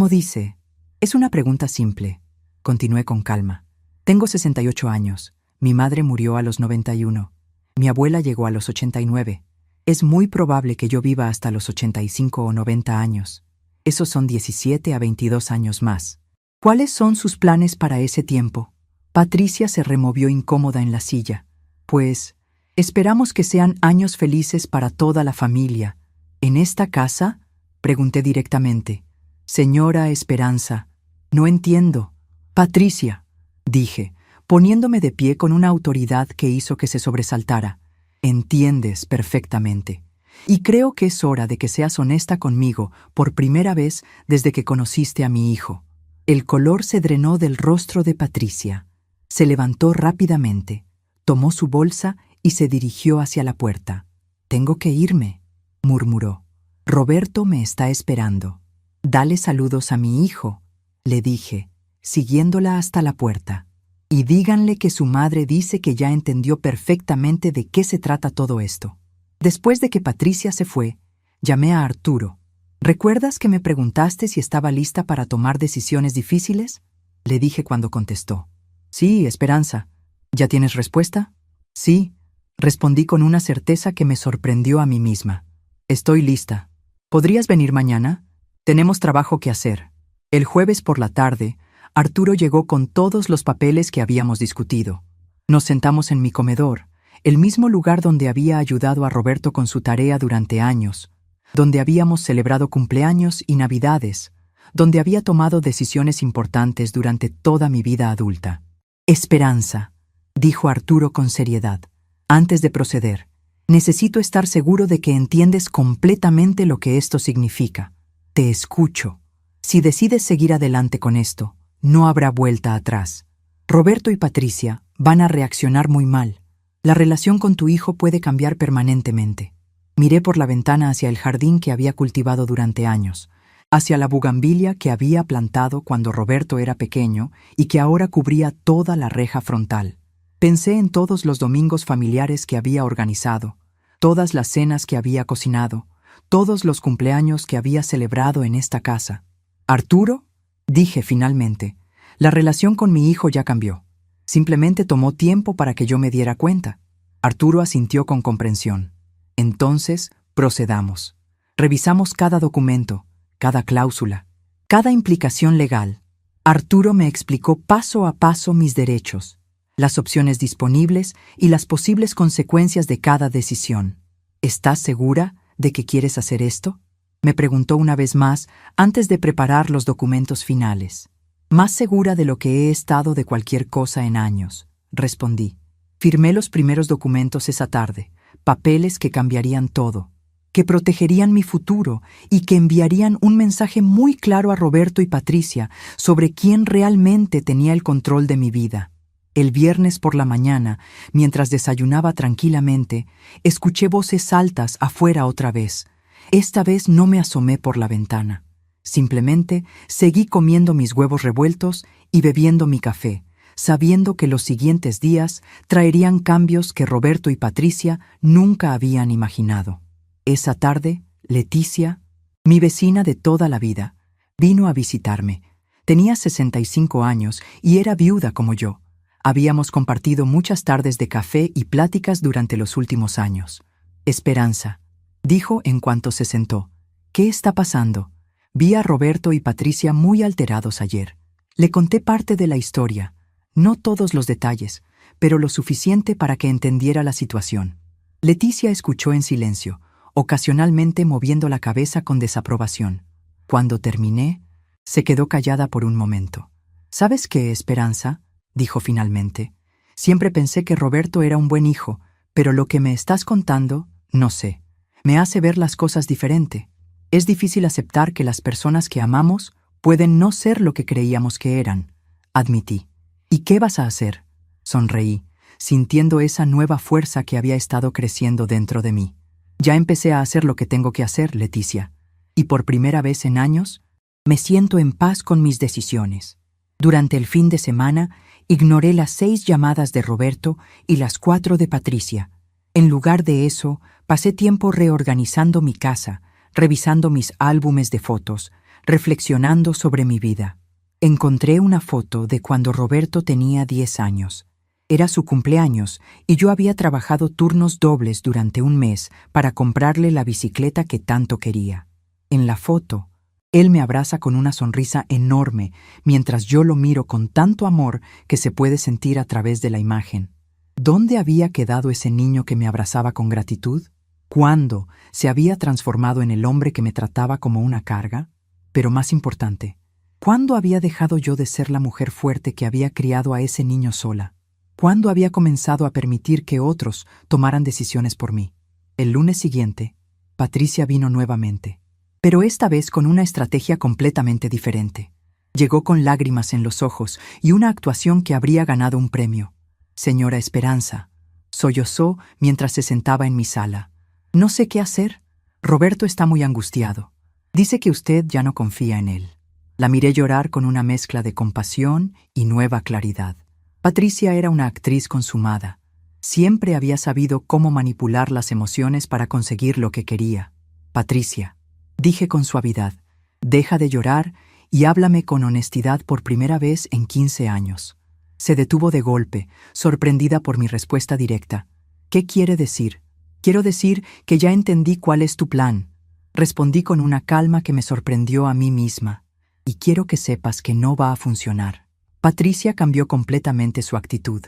Speaker 1: dice? «Es una pregunta simple», continué con calma. «Tengo 68 años. Mi madre murió a los 91. Mi abuela llegó a los 89. Es muy probable que yo viva hasta los 85 o 90 años. Esos son 17 a 22 años más. ¿Cuáles son sus planes para ese tiempo?». Patricia se removió incómoda en la silla. «Pues, esperamos que sean años felices para toda la familia». «¿En esta casa?», pregunté directamente. «Señora Esperanza, no entiendo». «Patricia, dije, poniéndome de pie con una autoridad que hizo que se sobresaltara. Entiendes perfectamente. Y creo que es hora de que seas honesta conmigo por primera vez desde que conociste a mi hijo. El color se drenó del rostro de Patricia. Se levantó rápidamente, tomó su bolsa y se dirigió hacia la puerta. «Tengo que irme», murmuró. «Roberto me está esperando». «Dale saludos a mi hijo», le dije, siguiéndola hasta la puerta. «Y díganle que su madre dice que ya entendió perfectamente de qué se trata todo esto». Después de que Patricia se fue, llamé a Arturo. «¿Recuerdas que me preguntaste si estaba lista para tomar decisiones difíciles?», le dije cuando contestó. «Sí, Esperanza. ¿Ya tienes respuesta?». «Sí», respondí con una certeza que me sorprendió a mí misma. «Estoy lista. ¿Podrías venir mañana? Tenemos trabajo que hacer». El jueves por la tarde, Arturo llegó con todos los papeles que habíamos discutido. Nos sentamos en mi comedor, el mismo lugar donde había ayudado a Roberto con su tarea durante años, donde habíamos celebrado cumpleaños y navidades, donde había tomado decisiones importantes durante toda mi vida adulta. «Esperanza», dijo Arturo con seriedad, «antes de proceder, necesito estar seguro de que entiendes completamente lo que esto significa. Te escucho. Si decides seguir adelante con esto, no habrá vuelta atrás. Roberto y Patricia van a reaccionar muy mal. La relación con tu hijo puede cambiar permanentemente». Miré por la ventana hacia el jardín que había cultivado durante años, hacia la bugambilia que había plantado cuando Roberto era pequeño y que ahora cubría toda la reja frontal. Pensé en todos los domingos familiares que había organizado, todas las cenas que había cocinado, todos los cumpleaños que había celebrado en esta casa. «Arturo», dije finalmente, «la relación con mi hijo ya cambió. Simplemente tomó tiempo para que yo me diera cuenta». Arturo asintió con comprensión. «Entonces, procedamos. Revisamos cada documento, cada cláusula, cada implicación legal». Arturo me explicó paso a paso mis derechos, las opciones disponibles y las posibles consecuencias de cada decisión. «¿Estás segura de que quieres hacer esto?», me preguntó una vez más antes de preparar los documentos finales. «Más segura de lo que he estado de cualquier cosa en años», respondí. Firmé los primeros documentos esa tarde, papeles que cambiarían todo, que protegerían mi futuro y que enviarían un mensaje muy claro a Roberto y Patricia sobre quién realmente tenía el control de mi vida. El viernes por la mañana, mientras desayunaba tranquilamente, escuché voces altas afuera otra vez. Esta vez no me asomé por la ventana. Simplemente seguí comiendo mis huevos revueltos y bebiendo mi café, sabiendo que los siguientes días traerían cambios que Roberto y Patricia nunca habían imaginado. Esa tarde, Leticia, mi vecina de toda la vida, vino a visitarme. Tenía 65 años y era viuda como yo. Habíamos compartido muchas tardes de café y pláticas durante los últimos años. «Esperanza», dijo en cuanto se sentó, «¿qué está pasando? Vi a Roberto y Patricia muy alterados ayer». Le conté parte de la historia, no todos los detalles, pero lo suficiente para que entendiera la situación. Leticia escuchó en silencio, ocasionalmente moviendo la cabeza con desaprobación. Cuando terminé, se quedó callada por un momento. «¿Sabes qué, Esperanza?», dijo finalmente. «Siempre pensé que Roberto era un buen hijo, pero lo que me estás contando, no sé. Me hace ver las cosas diferente. Es difícil aceptar que las personas que amamos pueden no ser lo que creíamos que eran», admití. «¿Y qué vas a hacer?», sonreí, sintiendo esa nueva fuerza que había estado creciendo dentro de mí. «Ya empecé a hacer lo que tengo que hacer, Leticia, y por primera vez en años me siento en paz con mis decisiones. Durante el fin de semana ignoré las 6 llamadas de Roberto y las 4 de Patricia. En lugar de eso, pasé tiempo reorganizando mi casa, revisando mis álbumes de fotos, reflexionando sobre mi vida. Encontré una foto de cuando Roberto tenía 10 años. Era su cumpleaños y yo había trabajado turnos dobles durante un mes para comprarle la bicicleta que tanto quería. En la foto, él me abraza con una sonrisa enorme mientras yo lo miro con tanto amor que se puede sentir a través de la imagen. ¿Dónde había quedado ese niño que me abrazaba con gratitud? ¿Cuándo se había transformado en el hombre que me trataba como una carga? Pero más importante, ¿Cuándo había dejado yo de ser la mujer fuerte que había criado a ese niño sola? ¿Cuándo había comenzado a permitir que otros tomaran decisiones por mí? El lunes siguiente, Patricia vino nuevamente, pero esta vez con una estrategia completamente diferente. Llegó con lágrimas en los ojos y una actuación que habría ganado un premio. «Señora Esperanza», sollozó mientras se sentaba en mi sala. «No sé qué hacer. Roberto está muy angustiado. Dice que usted ya no confía en él». La miré llorar con una mezcla de compasión y nueva claridad. Patricia era una actriz consumada. Siempre había sabido cómo manipular las emociones para conseguir lo que quería. «Patricia», dije con suavidad, «deja de llorar y háblame con honestidad por primera vez en 15 años». Se detuvo de golpe, sorprendida por mi respuesta directa. «¿Qué quiere decir?» «Quiero decir que ya entendí cuál es tu plan», respondí con una calma que me sorprendió a mí misma. «Y quiero que sepas que no va a funcionar». Patricia cambió completamente su actitud.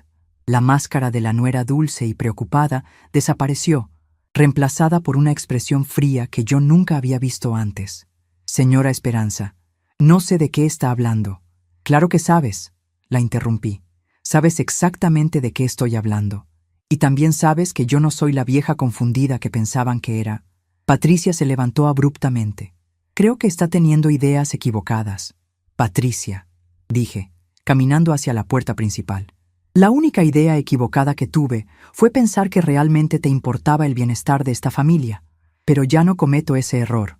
Speaker 1: La máscara de la nuera dulce y preocupada desapareció, reemplazada por una expresión fría que yo nunca había visto antes. «Señora Esperanza, no sé de qué está hablando». «Claro que sabes», la interrumpí. «Sabes exactamente de qué estoy hablando. Y también sabes que yo no soy la vieja confundida que pensaban que era». Patricia se levantó abruptamente. «Creo que está teniendo ideas equivocadas». «Patricia», dije, caminando hacia la puerta principal. «La única idea equivocada que tuve fue pensar que realmente te importaba el bienestar de esta familia. Pero ya no cometo ese error».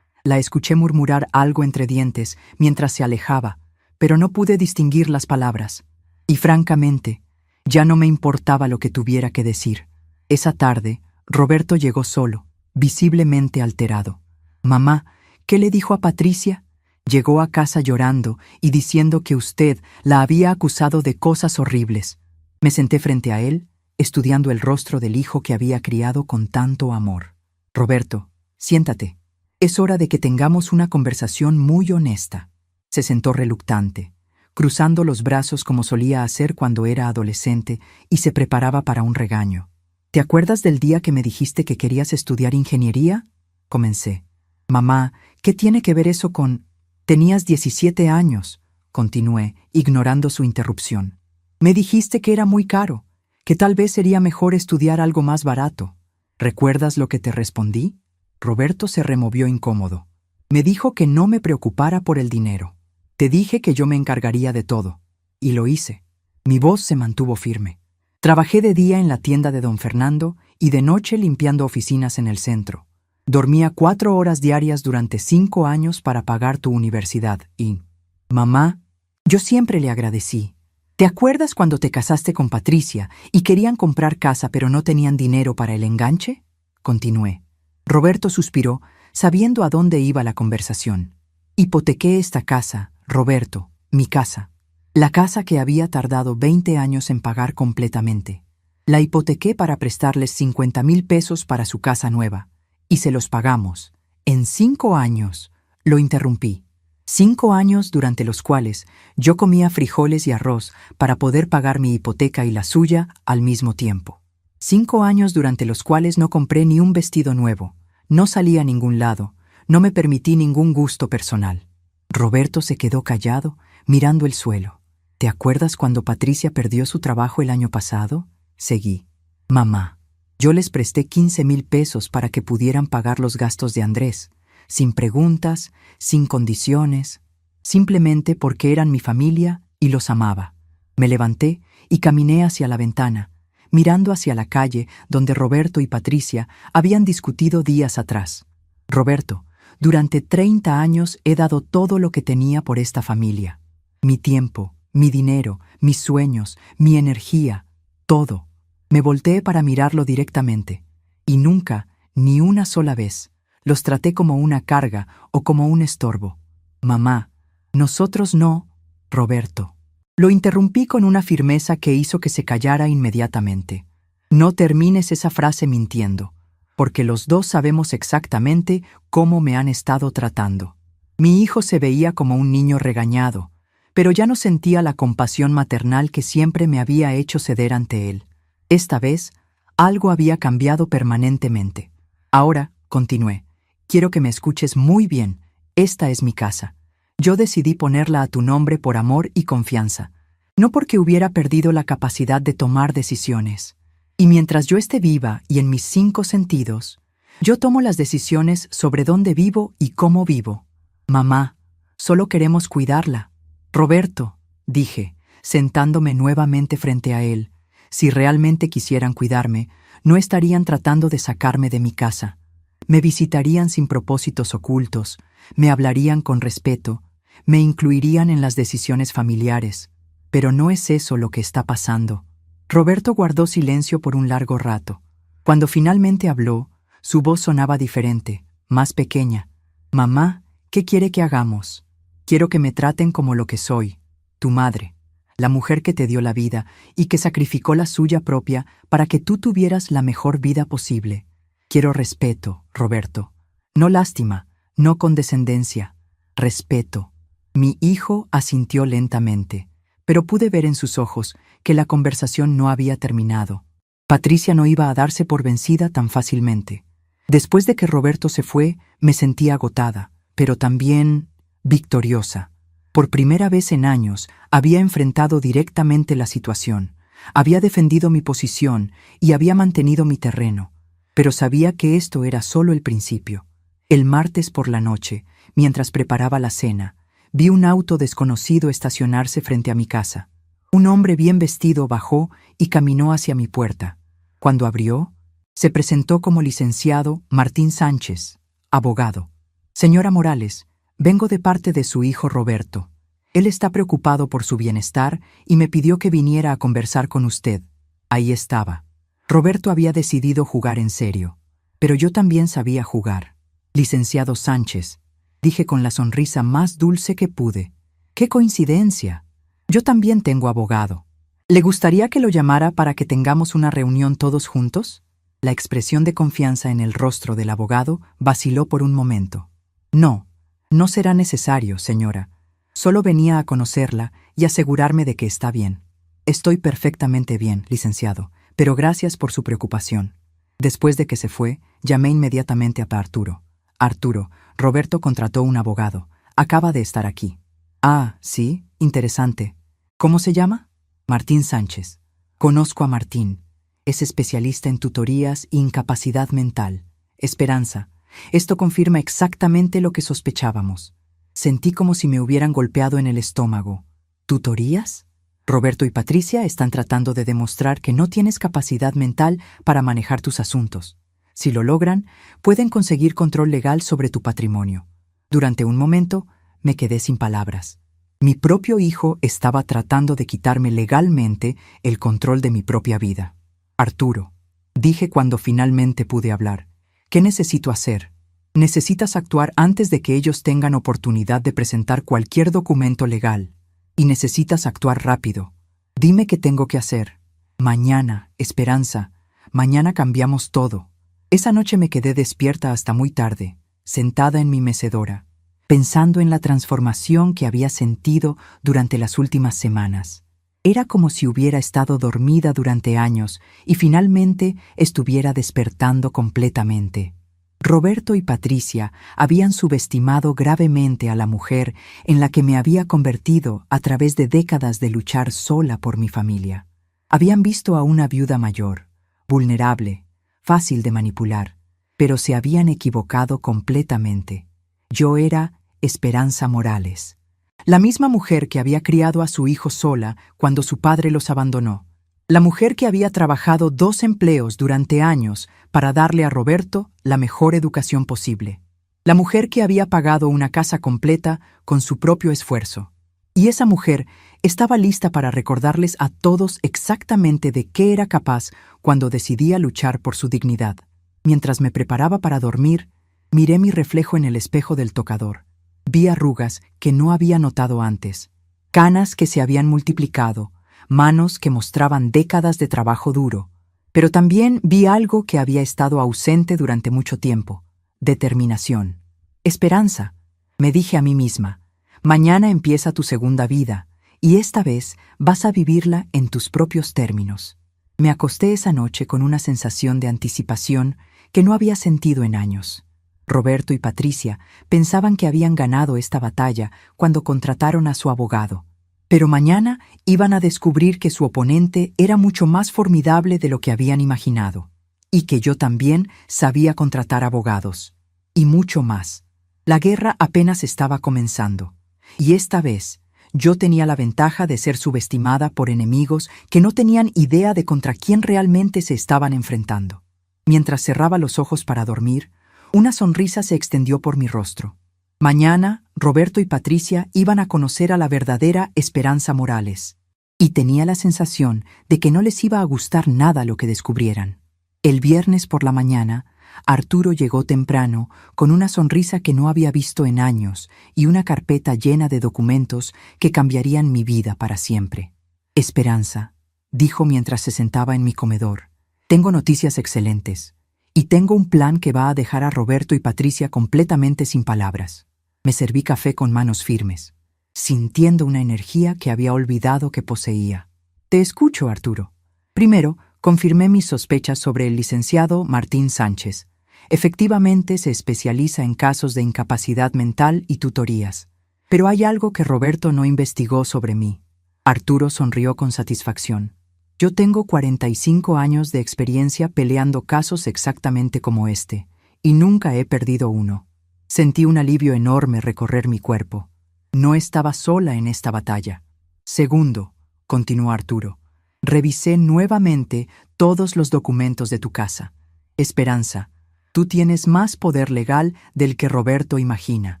Speaker 1: La escuché murmurar algo entre dientes mientras se alejaba, pero no pude distinguir las palabras. Y francamente, ya no me importaba lo que tuviera que decir. Esa tarde, Roberto llegó solo, visiblemente alterado. «Mamá, ¿qué le dijo a Patricia?» «Llegó a casa llorando y diciendo que usted la había acusado de cosas horribles». Me senté frente a él, estudiando el rostro del hijo que había criado con tanto amor. «Roberto, siéntate. Es hora de que tengamos una conversación muy honesta». Se sentó reluctante, cruzando los brazos como solía hacer cuando era adolescente y se preparaba para un regaño. «¿Te acuerdas del día que me dijiste que querías estudiar ingeniería?» Comencé. «Mamá, ¿qué tiene que ver eso con...?» «Tenías 17 años», continué, ignorando su interrupción. «Me dijiste que era muy caro, que tal vez sería mejor estudiar algo más barato. ¿Recuerdas lo que te respondí?» Roberto se removió incómodo. Me dijo que no me preocupara por el dinero. «Te dije que yo me encargaría de todo». Y lo hice. Mi voz se mantuvo firme. «Trabajé de día en la tienda de don Fernando y de noche limpiando oficinas en el centro. Dormía 4 horas diarias durante 5 años para pagar tu universidad y... Mamá, yo siempre le agradecí. ¿Te acuerdas cuando te casaste con Patricia y querían comprar casa pero no tenían dinero para el enganche?» Continué. Roberto suspiró, sabiendo a dónde iba la conversación. «Hipotequé esta casa, Roberto, mi casa. La casa que había tardado 20 años en pagar completamente. La hipotequé para prestarles 50,000 pesos para su casa nueva. Y se los pagamos. En 5 años». Lo interrumpí. 5 años durante los cuales yo comía frijoles y arroz para poder pagar mi hipoteca y la suya al mismo tiempo. 5 años durante los cuales no compré ni un vestido nuevo, no salí a ningún lado, no me permití ningún gusto personal. Roberto se quedó callado, mirando el suelo. «¿Te acuerdas cuando Patricia perdió su trabajo el año pasado?» Seguí. «Mamá, yo les presté 15,000 pesos para que pudieran pagar los gastos de Andrés, sin preguntas, sin condiciones, simplemente porque eran mi familia y los amaba». Me levanté y caminé hacia la ventana, mirando hacia la calle donde Roberto y Patricia habían discutido días atrás. «Roberto, durante 30 años he dado todo lo que tenía por esta familia. Mi tiempo, mi dinero, mis sueños, mi energía, todo». Me volteé para mirarlo directamente, y nunca, ni una sola vez, los traté como una carga o como un estorbo. «Mamá, nosotros no, Roberto». Lo interrumpí con una firmeza que hizo que se callara inmediatamente. «No termines esa frase mintiendo, porque los dos sabemos exactamente cómo me han estado tratando». Mi hijo se veía como un niño regañado, pero ya no sentía la compasión maternal que siempre me había hecho ceder ante él. Esta vez, algo había cambiado permanentemente. «Ahora», continué, «quiero que me escuches muy bien. Esta es mi casa. Yo decidí ponerla a tu nombre por amor y confianza, no porque hubiera perdido la capacidad de tomar decisiones. Y mientras yo esté viva y en mis 5 sentidos, yo tomo las decisiones sobre dónde vivo y cómo vivo. Mamá, solo queremos cuidarla. Roberto, dije, sentándome nuevamente frente a él, si realmente quisieran cuidarme, no estarían tratando de sacarme de mi casa. Me visitarían sin propósitos ocultos, me hablarían con respeto, me incluirían en las decisiones familiares. Pero no es eso lo que está pasando. Roberto guardó silencio por un largo rato. Cuando finalmente habló, su voz sonaba diferente, más pequeña. Mamá, ¿qué quiere que hagamos? Quiero que me traten como lo que soy, tu madre, la mujer que te dio la vida y que sacrificó la suya propia para que tú tuvieras la mejor vida posible. Quiero respeto, Roberto. No lástima, no condescendencia. Respeto. Mi hijo asintió lentamente, pero pude ver en sus ojos que la conversación no había terminado. Patricia no iba a darse por vencida tan fácilmente. Después de que Roberto se fue, me sentí agotada, pero también victoriosa. Por primera vez en años, había enfrentado directamente la situación, había defendido mi posición y había mantenido mi terreno, pero sabía que esto era solo el principio. El martes por la noche, mientras preparaba la cena, vi un auto desconocido estacionarse frente a mi casa. Un hombre bien vestido bajó y caminó hacia mi puerta. Cuando abrió, se presentó como licenciado Martín Sánchez, abogado. Señora Morales, vengo de parte de su hijo Roberto. Él está preocupado por su bienestar y me pidió que viniera a conversar con usted. Ahí estaba. Roberto había decidido jugar en serio, pero yo también sabía jugar. Licenciado Sánchez, dije con la sonrisa más dulce que pude. ¡Qué coincidencia! Yo también tengo abogado. ¿Le gustaría que lo llamara para que tengamos una reunión todos juntos? La expresión de confianza en el rostro del abogado vaciló por un momento. No, no será necesario, señora. Solo venía a conocerla y asegurarme de que está bien. Estoy perfectamente bien, licenciado, pero gracias por su preocupación. Después de que se fue, llamé inmediatamente a Arturo. Arturo, Roberto contrató un abogado. Acaba de estar aquí. Ah, sí, interesante. ¿Cómo se llama? Martín Sánchez. Conozco a Martín. Es especialista en tutorías e incapacidad mental. Esperanza. Esto confirma exactamente lo que sospechábamos. Sentí como si me hubieran golpeado en el estómago. ¿Tutorías? Roberto y Patricia están tratando de demostrar que no tienes capacidad mental para manejar tus asuntos. Si lo logran, pueden conseguir control legal sobre tu patrimonio. Durante un momento, me quedé sin palabras. Mi propio hijo estaba tratando de quitarme legalmente el control de mi propia vida. Arturo, dije cuando finalmente pude hablar, ¿qué necesito hacer? Necesitas actuar antes de que ellos tengan oportunidad de presentar cualquier documento legal. Y necesitas actuar rápido. Dime qué tengo que hacer. Mañana, Esperanza, mañana cambiamos todo. Esa noche me quedé despierta hasta muy tarde, sentada en mi mecedora, pensando en la transformación que había sentido durante las últimas semanas. Era como si hubiera estado dormida durante años y finalmente estuviera despertando completamente. Roberto y Patricia habían subestimado gravemente a la mujer en la que me había convertido a través de décadas de luchar sola por mi familia. Habían visto a una viuda mayor, vulnerable, fácil de manipular, pero se habían equivocado completamente. Yo era Esperanza Morales, la misma mujer que había criado a su hijo sola cuando su padre los abandonó. La mujer que había trabajado 2 empleos durante años para darle a Roberto la mejor educación posible. La mujer que había pagado una casa completa con su propio esfuerzo. Y esa mujer estaba lista para recordarles a todos exactamente de qué era capaz cuando decidía luchar por su dignidad. Mientras me preparaba para dormir, miré mi reflejo en el espejo del tocador. Vi arrugas que no había notado antes, canas que se habían multiplicado, manos que mostraban décadas de trabajo duro. Pero también vi algo que había estado ausente durante mucho tiempo: determinación. Esperanza, me dije a mí misma, mañana empieza tu segunda vida, y esta vez vas a vivirla en tus propios términos. Me acosté esa noche con una sensación de anticipación que no había sentido en años. Roberto y Patricia pensaban que habían ganado esta batalla cuando contrataron a su abogado. Pero mañana iban a descubrir que su oponente era mucho más formidable de lo que habían imaginado, y que yo también sabía contratar abogados. Y mucho más. La guerra apenas estaba comenzando, y esta vez yo tenía la ventaja de ser subestimada por enemigos que no tenían idea de contra quién realmente se estaban enfrentando. Mientras cerraba los ojos para dormir, una sonrisa se extendió por mi rostro. Mañana, Roberto y Patricia iban a conocer a la verdadera Esperanza Morales, y tenía la sensación de que no les iba a gustar nada lo que descubrieran. El viernes por la mañana, Arturo llegó temprano con una sonrisa que no había visto en años y una carpeta llena de documentos que cambiarían mi vida para siempre. Esperanza, dijo mientras se sentaba en mi comedor, tengo noticias excelentes, y tengo un plan que va a dejar a Roberto y Patricia completamente sin palabras. Me serví café con manos firmes, sintiendo una energía que había olvidado que poseía. Te escucho, Arturo. Primero, confirmé mis sospechas sobre el licenciado Martín Sánchez. Efectivamente, se especializa en casos de incapacidad mental y tutorías. Pero hay algo que Roberto no investigó sobre mí. Arturo sonrió con satisfacción. Yo tengo 45 años de experiencia peleando casos exactamente como este, y nunca he perdido uno. Sentí un alivio enorme recorrer mi cuerpo. No estaba sola en esta batalla. Segundo, continuó Arturo, revisé nuevamente todos los documentos de tu casa. Esperanza, tú tienes más poder legal del que Roberto imagina.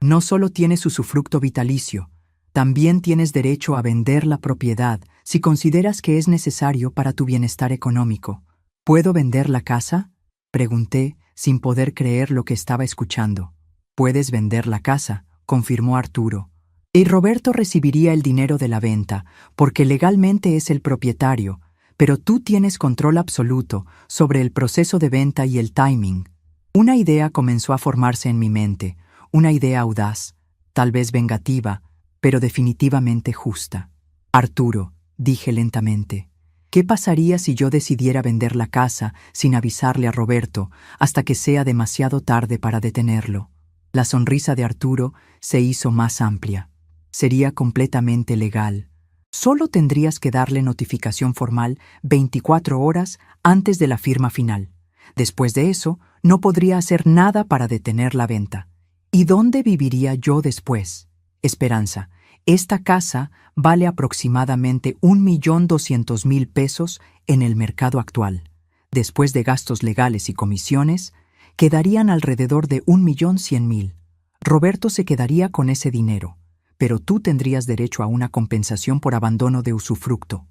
Speaker 1: No solo tienes usufructo vitalicio, también tienes derecho a vender la propiedad si consideras que es necesario para tu bienestar económico. ¿Puedo vender la casa?, pregunté, sin poder creer lo que estaba escuchando. Puedes vender la casa, confirmó Arturo. Y Roberto recibiría el dinero de la venta, porque legalmente es el propietario, pero tú tienes control absoluto sobre el proceso de venta y el timing. Una idea comenzó a formarse en mi mente, una idea audaz, tal vez vengativa, pero definitivamente justa. Arturo, dije lentamente, ¿qué pasaría si yo decidiera vender la casa sin avisarle a Roberto hasta que sea demasiado tarde para detenerlo? La sonrisa de Arturo se hizo más amplia. Sería completamente legal. Solo tendrías que darle notificación formal 24 horas antes de la firma final. Después de eso, no podría hacer nada para detener la venta. ¿Y dónde viviría yo después? Esperanza, esta casa vale aproximadamente 1.200.000 pesos en el mercado actual. Después de gastos legales y comisiones, quedarían alrededor de 1.100.000. Roberto se quedaría con ese dinero, pero tú tendrías derecho a una compensación por abandono de usufructo.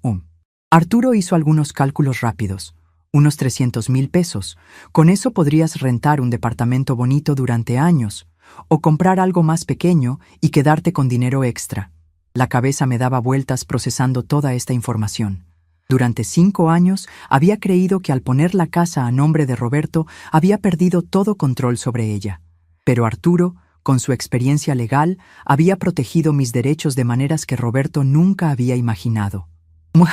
Speaker 1: Arturo hizo algunos cálculos rápidos. Unos 300.000 pesos. Con eso podrías rentar un departamento bonito durante años, o comprar algo más pequeño y quedarte con dinero extra. La cabeza me daba vueltas procesando toda esta información. Durante 5 años había creído que al poner la casa a nombre de Roberto había perdido todo control sobre ella. Pero Arturo, con su experiencia legal, había protegido mis derechos de maneras que Roberto nunca había imaginado.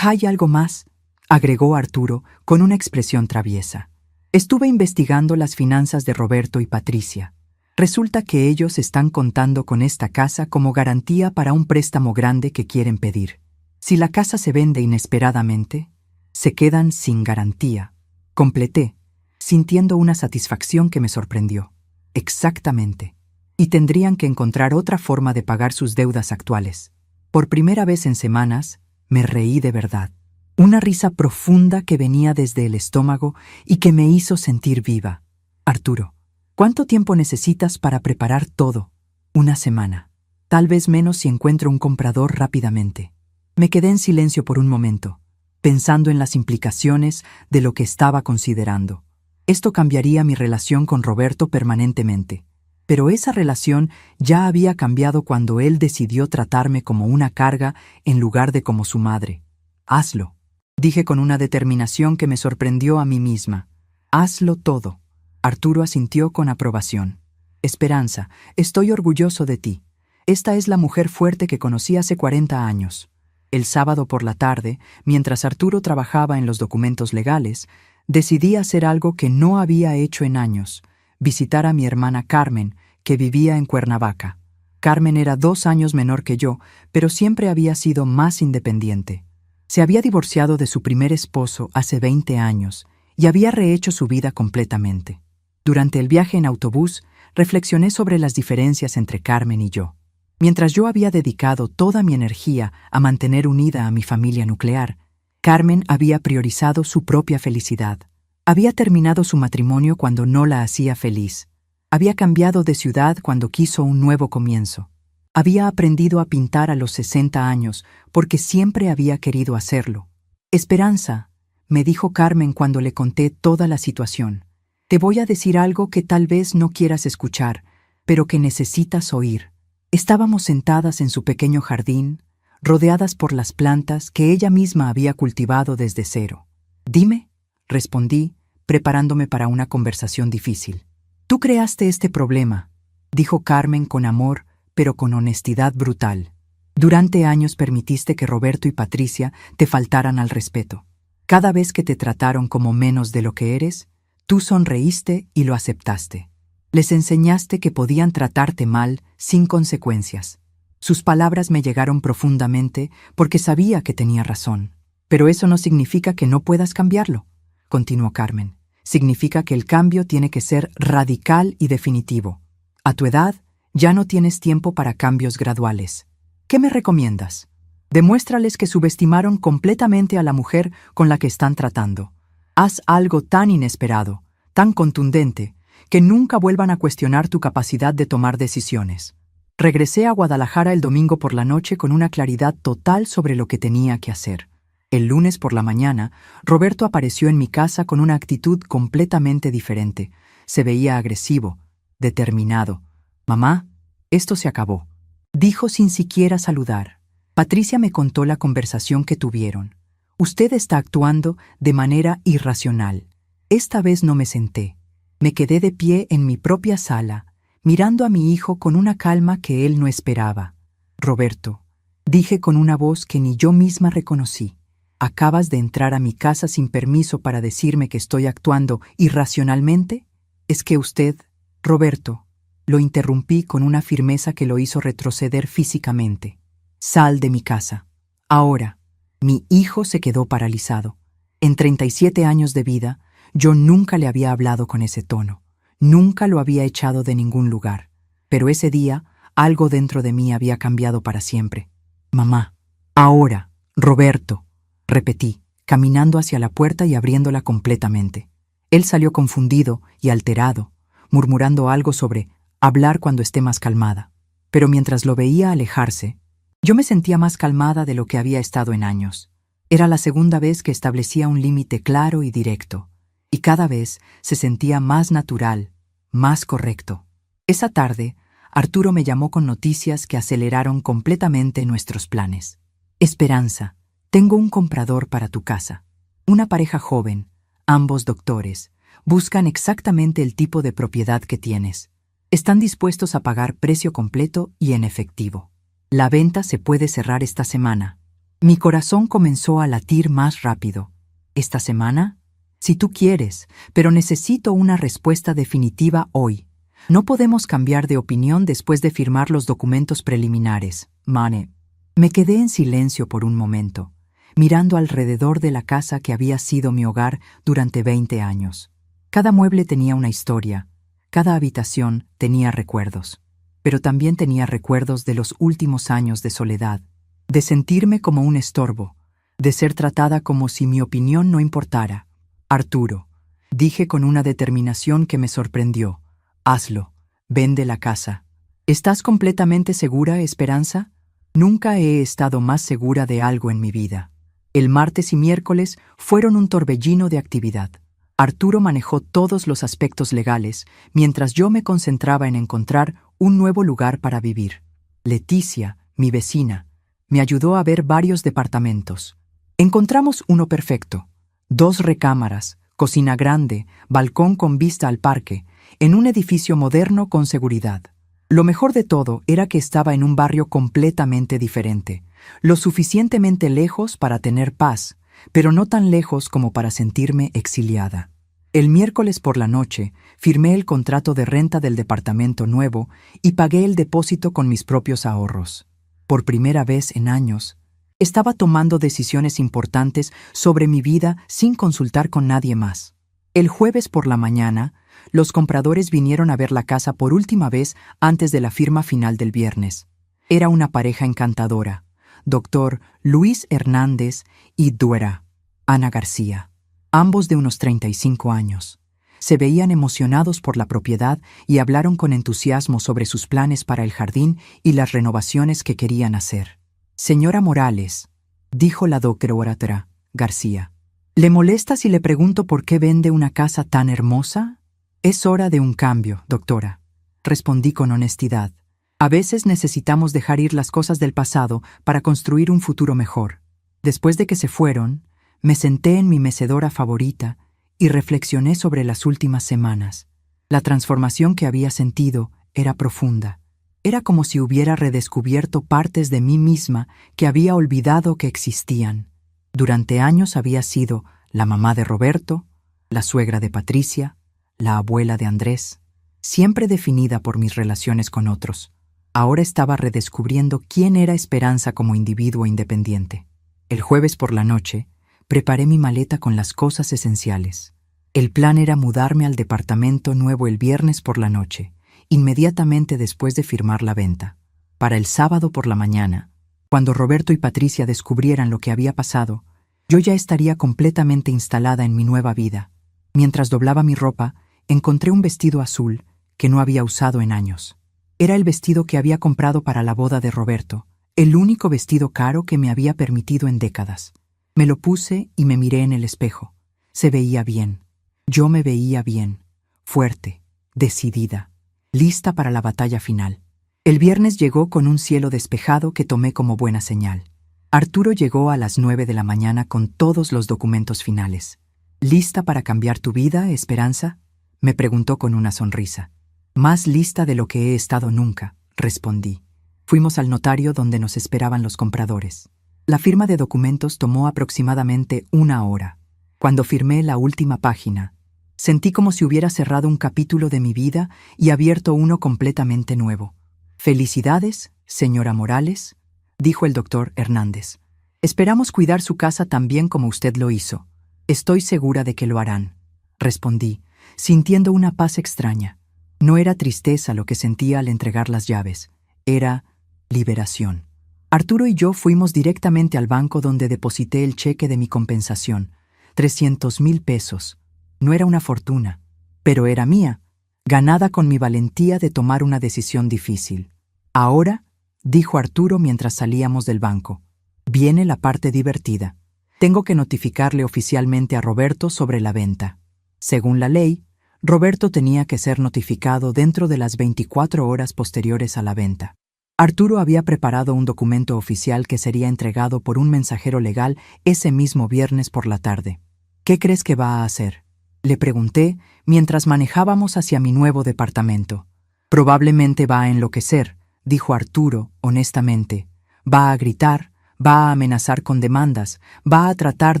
Speaker 1: «¿Hay algo más?», agregó Arturo con una expresión traviesa. Estuve investigando las finanzas de Roberto y Patricia. Resulta que ellos están contando con esta casa como garantía para un préstamo grande que quieren pedir. Si la casa se vende inesperadamente, se quedan sin garantía. Completé, sintiendo una satisfacción que me sorprendió. Exactamente. Y tendrían que encontrar otra forma de pagar sus deudas actuales. Por primera vez en semanas, me reí de verdad. Una risa profunda que venía desde el estómago y que me hizo sentir viva. Arturo, ¿cuánto tiempo necesitas para preparar todo? 1 semana. Tal vez menos si encuentro un comprador rápidamente. Me quedé en silencio por un momento, pensando en las implicaciones de lo que estaba considerando. Esto cambiaría mi relación con Roberto permanentemente. Pero esa relación ya había cambiado cuando él decidió tratarme como una carga en lugar de como su madre. Hazlo, dije con una determinación que me sorprendió a mí misma. Hazlo todo. Arturo asintió con aprobación. Esperanza, estoy orgulloso de ti. Esta es la mujer fuerte que conocí hace 40 años. El sábado por la tarde, mientras Arturo trabajaba en los documentos legales, decidí hacer algo que no había hecho en años. visitar a mi hermana Carmen, que vivía en Cuernavaca. Carmen era 2 años menor que yo, pero siempre había sido más independiente. Se había divorciado de su primer esposo hace 20 años y había rehecho su vida completamente. Durante el viaje en autobús, reflexioné sobre las diferencias entre Carmen y yo. Mientras yo había dedicado toda mi energía a mantener unida a mi familia nuclear, Carmen había priorizado su propia felicidad. Había terminado su matrimonio cuando no la hacía feliz. Había cambiado de ciudad cuando quiso un nuevo comienzo. Había aprendido a pintar a los 60 años porque siempre había querido hacerlo. Esperanza, me dijo Carmen cuando le conté toda la situación. Te voy a decir algo que tal vez no quieras escuchar, pero que necesitas oír. Estábamos sentadas en su pequeño jardín, rodeadas por las plantas que ella misma había cultivado desde cero. Dime, respondí, preparándome para una conversación difícil. Tú creaste este problema, dijo Carmen con amor, pero con honestidad brutal. Durante años permitiste que Roberto y Patricia te faltaran al respeto. Cada vez que te trataron como menos de lo que eres, tú sonreíste y lo aceptaste. Les enseñaste que podían tratarte mal sin consecuencias. Sus palabras me llegaron profundamente porque sabía que tenía razón. Pero eso no significa que no puedas cambiarlo, continuó Carmen. Significa que el cambio tiene que ser radical y definitivo. A tu edad, ya no tienes tiempo para cambios graduales. ¿Qué me recomiendas? Demuéstrales que subestimaron completamente a la mujer con la que están tratando. Haz algo tan inesperado, tan contundente, que nunca vuelvan a cuestionar tu capacidad de tomar decisiones. Regresé a Guadalajara el domingo por la noche con una claridad total sobre lo que tenía que hacer. El lunes por la mañana, Roberto apareció en mi casa con una actitud completamente diferente. Se veía agresivo, determinado. «Mamá, esto se acabó», dijo sin siquiera saludar. Patricia me contó la conversación que tuvieron. «Usted está actuando de manera irracional. Esta vez no me senté. Me quedé de pie en mi propia sala, mirando a mi hijo con una calma que él no esperaba. Roberto», dije con una voz que ni yo misma reconocí, «¿acabas de entrar a mi casa sin permiso para decirme que estoy actuando irracionalmente? Es que usted, Roberto», lo interrumpí con una firmeza que lo hizo retroceder físicamente. «Sal de mi casa. Ahora». Mi hijo se quedó paralizado. En 37 años de vida, yo nunca le había hablado con ese tono. Nunca lo había echado de ningún lugar. Pero ese día, algo dentro de mí había cambiado para siempre. «Mamá, ahora, Roberto», repetí, caminando hacia la puerta y abriéndola completamente. Él salió confundido y alterado, murmurando algo sobre hablar cuando esté más calmada. Pero mientras lo veía alejarse, yo me sentía más calmada de lo que había estado en años. Era la segunda vez que establecía un límite claro y directo, y cada vez se sentía más natural, más correcto. Esa tarde, Arturo me llamó con noticias que aceleraron completamente nuestros planes. «Esperanza, tengo un comprador para tu casa. Una pareja joven, ambos doctores, buscan exactamente el tipo de propiedad que tienes. Están dispuestos a pagar precio completo y en efectivo. La venta se puede cerrar esta semana». Mi corazón comenzó a latir más rápido. ¿Esta semana? Si tú quieres, pero necesito una respuesta definitiva hoy. No podemos cambiar de opinión después de firmar los documentos preliminares, Mane. Me quedé en silencio por un momento, mirando alrededor de la casa que había sido mi hogar durante 20 años. Cada mueble tenía una historia, cada habitación tenía recuerdos, pero también tenía recuerdos de los últimos años de soledad, de sentirme como un estorbo, de ser tratada como si mi opinión no importara. «Arturo», dije con una determinación que me sorprendió, «hazlo, vende la casa». «¿Estás completamente segura, Esperanza?» Nunca he estado más segura de algo en mi vida. El martes y miércoles fueron un torbellino de actividad. Arturo manejó todos los aspectos legales, mientras yo me concentraba en encontrar un nuevo lugar para vivir. Leticia, mi vecina, me ayudó a ver varios departamentos. Encontramos uno perfecto, 2 recámaras, cocina grande, balcón con vista al parque, en un edificio moderno con seguridad. Lo mejor de todo era que estaba en un barrio completamente diferente, lo suficientemente lejos para tener paz, pero no tan lejos como para sentirme exiliada. El miércoles por la noche firmé el contrato de renta del departamento nuevo y pagué el depósito con mis propios ahorros. Por primera vez en años, estaba tomando decisiones importantes sobre mi vida sin consultar con nadie más. El jueves por la mañana, los compradores vinieron a ver la casa por última vez antes de la firma final del viernes. Era una pareja encantadora, doctor Luis Hernández y Duera Ana García, ambos de unos 35 años. Se veían emocionados por la propiedad y hablaron con entusiasmo sobre sus planes para el jardín y las renovaciones que querían hacer. «Señora Morales», dijo la doctora García, «¿le molesta si le pregunto por qué vende una casa tan hermosa?» «Es hora de un cambio, doctora», respondí con honestidad. «A veces necesitamos dejar ir las cosas del pasado para construir un futuro mejor». Después de que se fueron, me senté en mi mecedora favorita y reflexioné sobre las últimas semanas. La transformación que había sentido era profunda. Era como si hubiera redescubierto partes de mí misma que había olvidado que existían. Durante años había sido la mamá de Roberto, la suegra de Patricia, la abuela de Andrés, siempre definida por mis relaciones con otros. Ahora estaba redescubriendo quién era Esperanza como individuo independiente. El jueves por la noche, preparé mi maleta con las cosas esenciales. El plan era mudarme al departamento nuevo el viernes por la noche, inmediatamente después de firmar la venta. Para el sábado por la mañana, cuando Roberto y Patricia descubrieran lo que había pasado, yo ya estaría completamente instalada en mi nueva vida. Mientras doblaba mi ropa, encontré un vestido azul que no había usado en años. Era el vestido que había comprado para la boda de Roberto, el único vestido caro que me había permitido en décadas. Me lo puse y me miré en el espejo. Se veía bien. Yo me veía bien, fuerte, decidida, lista para la batalla final. El viernes llegó con un cielo despejado que tomé como buena señal. Arturo llegó a las 9 de la mañana con todos los documentos finales. «¿Lista para cambiar tu vida, Esperanza?», me preguntó con una sonrisa. «Más lista de lo que he estado nunca», respondí. Fuimos al notario donde nos esperaban los compradores. La firma de documentos tomó aproximadamente 1 hora. Cuando firmé la última página, sentí como si hubiera cerrado un capítulo de mi vida y abierto uno completamente nuevo. «Felicidades, señora Morales», dijo el doctor Hernández. «Esperamos cuidar su casa tan bien como usted lo hizo. Estoy segura de que lo harán», respondí, sintiendo una paz extraña. No era tristeza lo que sentía al entregar las llaves, era liberación. Arturo y yo fuimos directamente al banco donde deposité el cheque de mi compensación, 300,000 pesos. No era una fortuna, pero era mía, ganada con mi valentía de tomar una decisión difícil. «Ahora», dijo Arturo mientras salíamos del banco, «viene la parte divertida. Tengo que notificarle oficialmente a Roberto sobre la venta». Según la ley, Roberto tenía que ser notificado dentro de las 24 horas posteriores a la venta. Arturo había preparado un documento oficial que sería entregado por un mensajero legal ese mismo viernes por la tarde. «¿Qué crees que va a hacer?», le pregunté mientras manejábamos hacia mi nuevo departamento. «Probablemente va a enloquecer», dijo Arturo honestamente. «Va a gritar, va a amenazar con demandas, va a tratar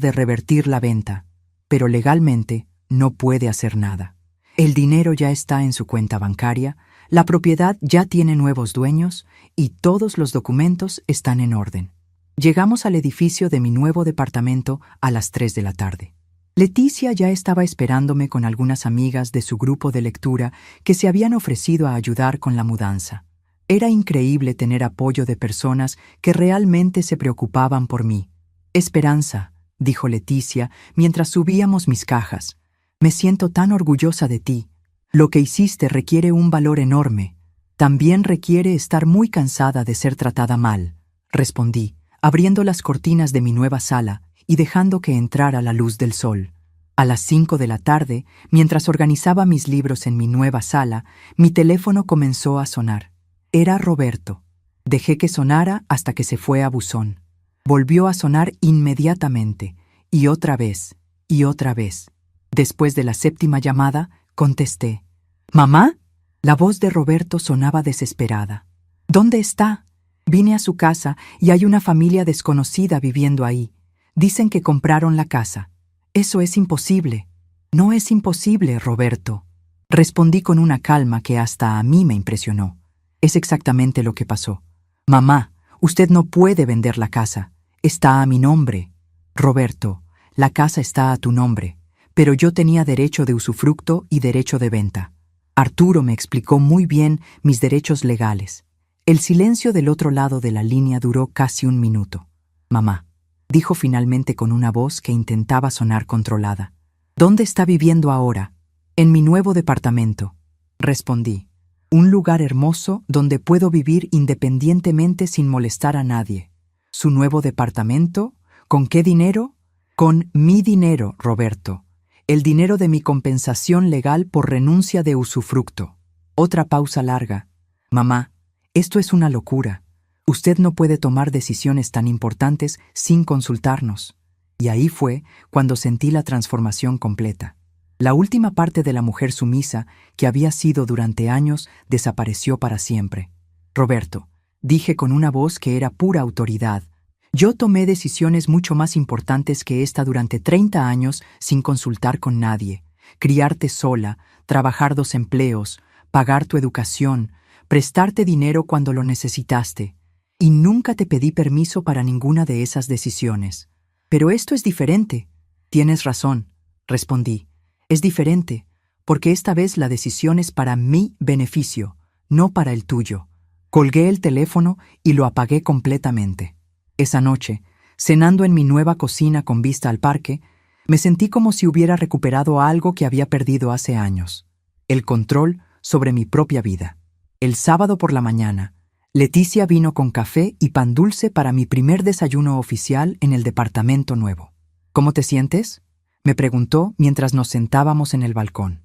Speaker 1: de revertir la venta. Pero legalmente no puede hacer nada. El dinero ya está en su cuenta bancaria, la propiedad ya tiene nuevos dueños y todos los documentos están en orden». Llegamos al edificio de mi nuevo departamento a las 3 de la tarde. Leticia ya estaba esperándome con algunas amigas de su grupo de lectura que se habían ofrecido a ayudar con la mudanza. Era increíble tener apoyo de personas que realmente se preocupaban por mí. «Esperanza», dijo Leticia mientras subíamos mis cajas, «me siento tan orgullosa de ti. Lo que hiciste requiere un valor enorme. También requiere estar muy cansada de ser tratada mal», respondí, abriendo las cortinas de mi nueva sala y dejando que entrara la luz del sol. A las 5 de la tarde, mientras organizaba mis libros en mi nueva sala, mi teléfono comenzó a sonar. Era Roberto. Dejé que sonara hasta que se fue a buzón. Volvió a sonar inmediatamente, y otra vez, y otra vez. Después de la 7ª llamada, contesté. «¿Mamá?». La voz de Roberto sonaba desesperada. «¿Dónde está? Vine a su casa y hay una familia desconocida viviendo ahí. Dicen que compraron la casa». «Eso es imposible». No es imposible, Roberto. Respondí con una calma que hasta a mí me impresionó. Es exactamente lo que pasó. Mamá, usted no puede vender la casa. Está a mi nombre. Roberto, la casa está a tu nombre, pero yo tenía derecho de usufructo y derecho de venta. Arturo me explicó muy bien mis derechos legales. El silencio del otro lado de la línea duró casi un minuto. Mamá, dijo finalmente con una voz que intentaba sonar controlada. ¿Dónde está viviendo ahora? En mi nuevo departamento. Respondí. Un lugar hermoso donde puedo vivir independientemente sin molestar a nadie. ¿Su nuevo departamento? ¿Con qué dinero? Con mi dinero, Roberto. El dinero de mi compensación legal por renuncia de usufructo. Otra pausa larga. Mamá, esto es una locura. Usted no puede tomar decisiones tan importantes sin consultarnos. Y ahí fue cuando sentí la transformación completa. La última parte de la mujer sumisa, que había sido durante años, desapareció para siempre. Roberto, dije con una voz que era pura autoridad, yo tomé decisiones mucho más importantes que esta durante 30 años sin consultar con nadie. Criarte sola, trabajar 2 empleos, pagar tu educación, prestarte dinero cuando lo necesitaste. Y nunca te pedí permiso para ninguna de esas decisiones. Pero esto es diferente. Tienes razón, respondí. Es diferente, porque esta vez la decisión es para mi beneficio, no para el tuyo. Colgué el teléfono y lo apagué completamente. Esa noche, cenando en mi nueva cocina con vista al parque, me sentí como si hubiera recuperado algo que había perdido hace años: el control sobre mi propia vida. El sábado por la mañana, Leticia vino con café y pan dulce para mi primer desayuno oficial en el departamento nuevo. ¿Cómo te sientes?, me preguntó mientras nos sentábamos en el balcón.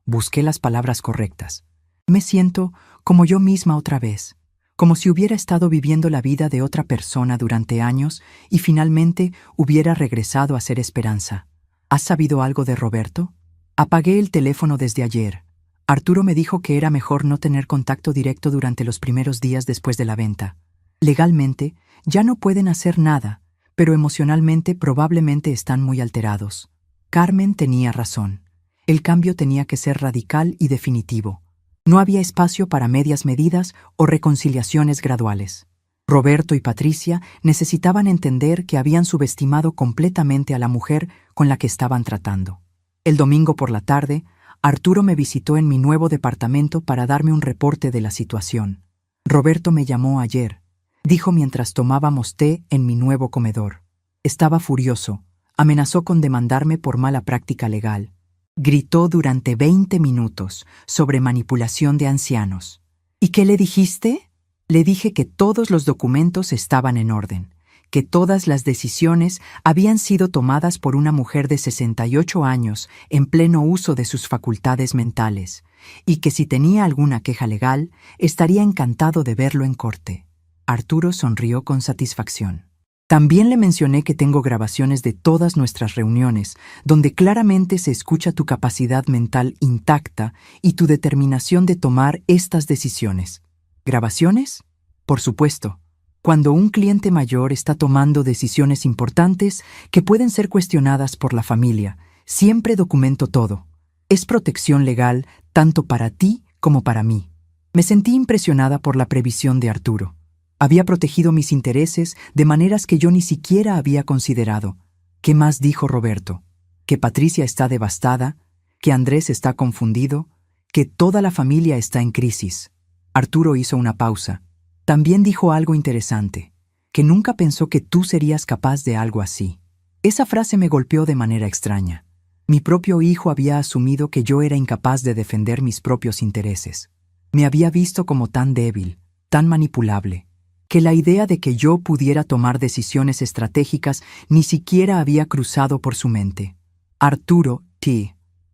Speaker 1: Busqué las palabras correctas. Me siento como yo misma otra vez, como si hubiera estado viviendo la vida de otra persona durante años y finalmente hubiera regresado a ser Esperanza. ¿Has sabido algo de Roberto? Apagué el teléfono desde ayer. Arturo me dijo que era mejor no tener contacto directo durante los primeros días después de la venta. Legalmente, ya no pueden hacer nada, pero emocionalmente probablemente están muy alterados. Carmen tenía razón. El cambio tenía que ser radical y definitivo. No había espacio para medias medidas o reconciliaciones graduales. Roberto y Patricia necesitaban entender que habían subestimado completamente a la mujer con la que estaban tratando. El domingo por la tarde, Arturo me visitó en mi nuevo departamento para darme un reporte de la situación. Roberto me llamó ayer, dijo mientras tomábamos té en mi nuevo comedor. Estaba furioso, amenazó con demandarme por mala práctica legal. Gritó durante 20 minutos sobre manipulación de ancianos. ¿Y qué le dijiste? Le dije que todos los documentos estaban en orden, que todas las decisiones habían sido tomadas por una mujer de 68 años en pleno uso de sus facultades mentales, y que si tenía alguna queja legal, estaría encantado de verlo en corte. Arturo sonrió con satisfacción. También le mencioné que tengo grabaciones de todas nuestras reuniones, donde claramente se escucha tu capacidad mental intacta y tu determinación de tomar estas decisiones. ¿Grabaciones? Por supuesto. Cuando un cliente mayor está tomando decisiones importantes que pueden ser cuestionadas por la familia, siempre documento todo. Es protección legal tanto para ti como para mí. Me sentí impresionada por la previsión de Arturo. Había protegido mis intereses de maneras que yo ni siquiera había considerado. ¿Qué más dijo Roberto? Que Patricia está devastada, que Andrés está confundido, que toda la familia está en crisis. Arturo hizo una pausa. También dijo algo interesante, que nunca pensó que tú serías capaz de algo así. Esa frase me golpeó de manera extraña. Mi propio hijo había asumido que yo era incapaz de defender mis propios intereses. Me había visto como tan débil, tan manipulable, que la idea de que yo pudiera tomar decisiones estratégicas ni siquiera había cruzado por su mente. Arturo,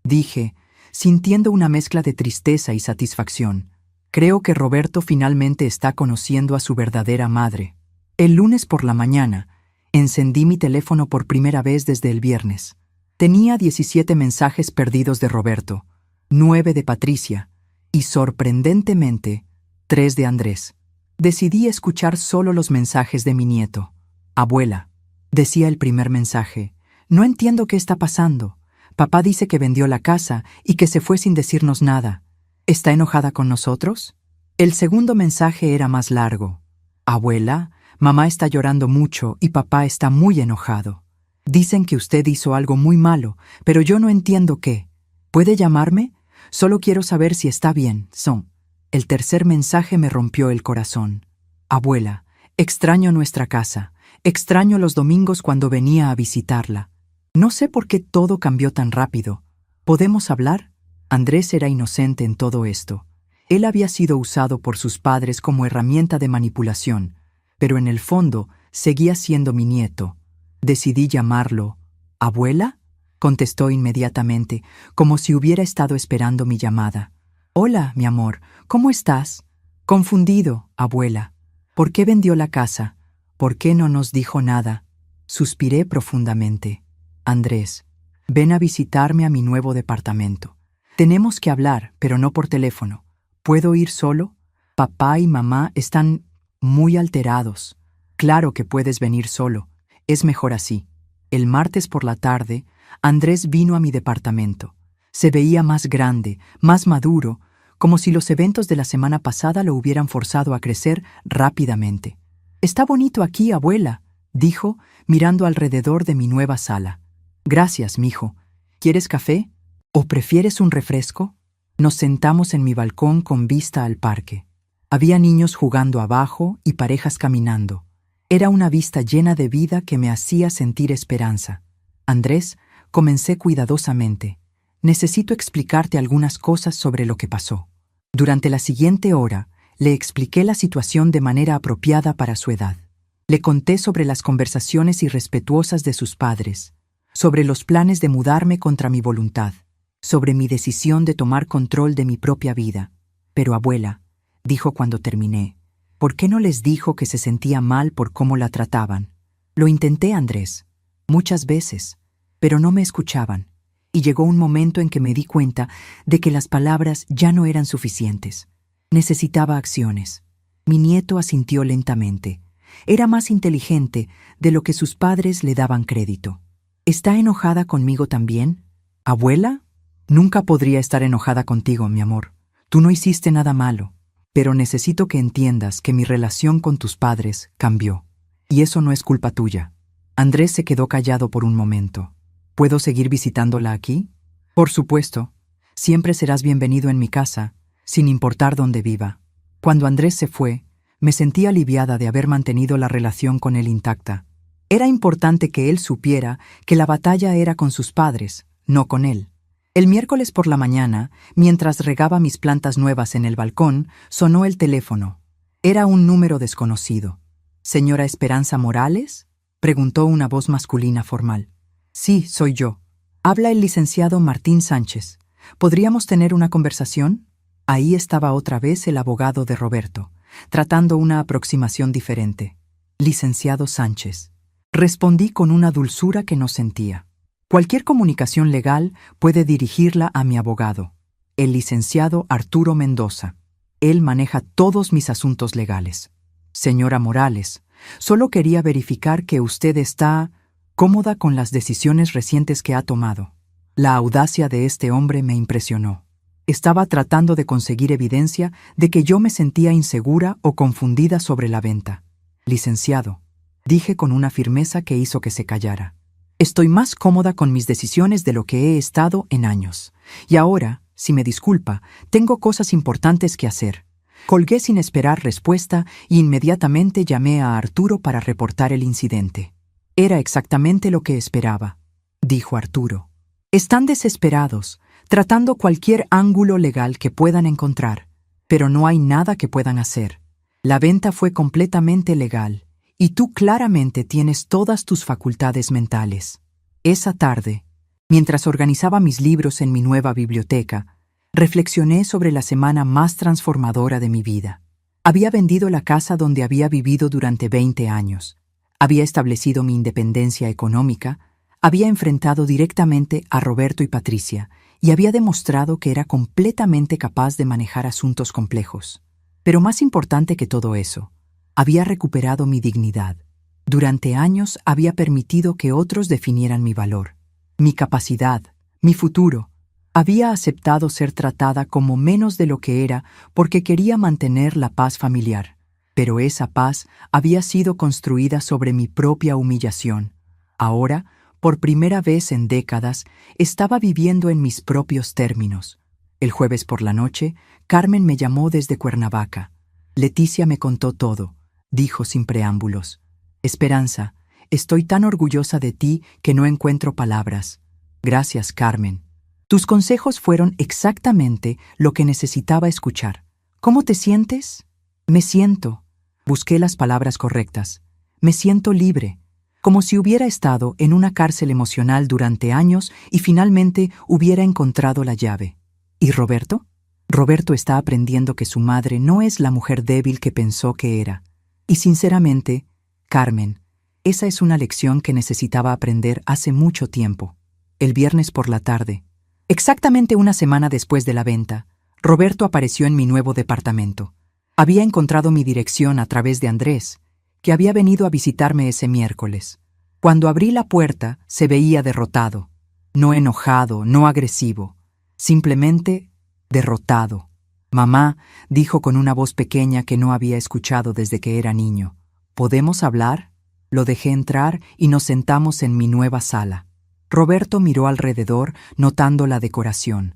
Speaker 1: dije, sintiendo una mezcla de tristeza y satisfacción. Creo que Roberto finalmente está conociendo a su verdadera madre. El lunes por la mañana, encendí mi teléfono por primera vez desde el viernes. Tenía 17 mensajes perdidos de Roberto, 9 de Patricia y, sorprendentemente, 3 de Andrés. Decidí escuchar solo los mensajes de mi nieto. Abuela, decía el primer mensaje, no entiendo qué está pasando. Papá dice que vendió la casa y que se fue sin decirnos nada. ¿Está enojada con nosotros? El segundo mensaje era más largo. Abuela, mamá está llorando mucho y papá está muy enojado. Dicen que usted hizo algo muy malo, pero yo no entiendo qué. ¿Puede llamarme? Solo quiero saber si está bien, Son. El tercer mensaje me rompió el corazón. Abuela, extraño nuestra casa. Extraño los domingos cuando venía a visitarla. No sé por qué todo cambió tan rápido. ¿Podemos hablar? Andrés era inocente en todo esto. Él había sido usado por sus padres como herramienta de manipulación, pero en el fondo seguía siendo mi nieto. Decidí llamarlo. ¿Abuela? Contestó inmediatamente, como si hubiera estado esperando mi llamada. Hola, mi amor, ¿cómo estás? Confundido, abuela. ¿Por qué vendió la casa? ¿Por qué no nos dijo nada? Suspiré profundamente. Andrés, ven a visitarme a mi nuevo departamento. Tenemos que hablar, pero no por teléfono. ¿Puedo ir solo? Papá y mamá están muy alterados. Claro que puedes venir solo. Es mejor así. El martes por la tarde, Andrés vino a mi departamento. Se veía más grande, más maduro, como si los eventos de la semana pasada lo hubieran forzado a crecer rápidamente. «Está bonito aquí, abuela», dijo, mirando alrededor de mi nueva sala. «Gracias, mijo. ¿Quieres café? ¿O prefieres un refresco?» Nos sentamos en mi balcón con vista al parque. Había niños jugando abajo y parejas caminando. Era una vista llena de vida que me hacía sentir esperanza. Andrés, comencé cuidadosamente. Necesito explicarte algunas cosas sobre lo que pasó. Durante la siguiente hora, le expliqué la situación de manera apropiada para su edad. Le conté sobre las conversaciones irrespetuosas de sus padres, sobre los planes de mudarme contra mi voluntad, sobre mi decisión de tomar control de mi propia vida. «Pero abuela», dijo cuando terminé, «¿por qué no les dijo que se sentía mal por cómo la trataban?» Lo intenté, Andrés, muchas veces, pero no me escuchaban, y llegó un momento en que me di cuenta de que las palabras ya no eran suficientes. Necesitaba acciones. Mi nieto asintió lentamente. Era más inteligente de lo que sus padres le daban crédito. ¿Está enojada conmigo también? ¿Abuela? Nunca podría estar enojada contigo, mi amor. Tú no hiciste nada malo, pero necesito que entiendas que mi relación con tus padres cambió. Y eso no es culpa tuya. Andrés se quedó callado por un momento. ¿Puedo seguir visitándola aquí? Por supuesto. Siempre serás bienvenido en mi casa, sin importar dónde viva. Cuando Andrés se fue, me sentí aliviada de haber mantenido la relación con él intacta. Era importante que él supiera que la batalla era con sus padres, no con él. El miércoles por la mañana, mientras regaba mis plantas nuevas en el balcón, sonó el teléfono. Era un número desconocido. «¿Señora Esperanza Morales?», preguntó una voz masculina formal. «Sí, soy yo. Habla el licenciado Martín Sánchez. ¿Podríamos tener una conversación?» Ahí estaba otra vez el abogado de Roberto, tratando una aproximación diferente. «Licenciado Sánchez». Respondí con una dulzura que no sentía. Cualquier comunicación legal puede dirigirla a mi abogado, el licenciado Arturo Mendoza. Él maneja todos mis asuntos legales. «Señora Morales, solo quería verificar que usted está cómoda con las decisiones recientes que ha tomado». La audacia de este hombre me impresionó. Estaba tratando de conseguir evidencia de que yo me sentía insegura o confundida sobre la venta. «Licenciado», dije con una firmeza que hizo que se callara. «Estoy más cómoda con mis decisiones de lo que he estado en años. Y ahora, si me disculpa, tengo cosas importantes que hacer». Colgué sin esperar respuesta y inmediatamente llamé a Arturo para reportar el incidente. «Era exactamente lo que esperaba», dijo Arturo. «Están desesperados, tratando cualquier ángulo legal que puedan encontrar, pero no hay nada que puedan hacer. La venta fue completamente legal. Y tú claramente tienes todas tus facultades mentales». Esa tarde, mientras organizaba mis libros en mi nueva biblioteca, reflexioné sobre la semana más transformadora de mi vida. Había vendido la casa donde había vivido durante 20 años. Había establecido mi independencia económica, había enfrentado directamente a Roberto y Patricia y había demostrado que era completamente capaz de manejar asuntos complejos. Pero más importante que todo eso, había recuperado mi dignidad. Durante años había permitido que otros definieran mi valor, mi capacidad, mi futuro. Había aceptado ser tratada como menos de lo que era porque quería mantener la paz familiar. Pero esa paz había sido construida sobre mi propia humillación. Ahora, por primera vez en décadas, estaba viviendo en mis propios términos. El jueves por la noche, Carmen me llamó desde Cuernavaca. Leticia me contó todo, dijo sin preámbulos. Esperanza, estoy tan orgullosa de ti que no encuentro palabras. Gracias, Carmen. Tus consejos fueron exactamente lo que necesitaba escuchar. ¿Cómo te sientes? Me siento. Busqué las palabras correctas. Me siento libre, como si hubiera estado en una cárcel emocional durante años y finalmente hubiera encontrado la llave. ¿Y Roberto? Roberto está aprendiendo que su madre no es la mujer débil que pensó que era. Y sinceramente, Carmen, esa es una lección que necesitaba aprender hace mucho tiempo. El viernes por la tarde, exactamente una semana después de la venta, Roberto apareció en mi nuevo departamento. Había encontrado mi dirección a través de Andrés, que había venido a visitarme ese miércoles. Cuando abrí la puerta, se veía derrotado. No enojado, no agresivo. Simplemente derrotado. Mamá, dijo con una voz pequeña que no había escuchado desde que era niño. ¿Podemos hablar? Lo dejé entrar y nos sentamos en mi nueva sala. Roberto miró alrededor, notando la decoración.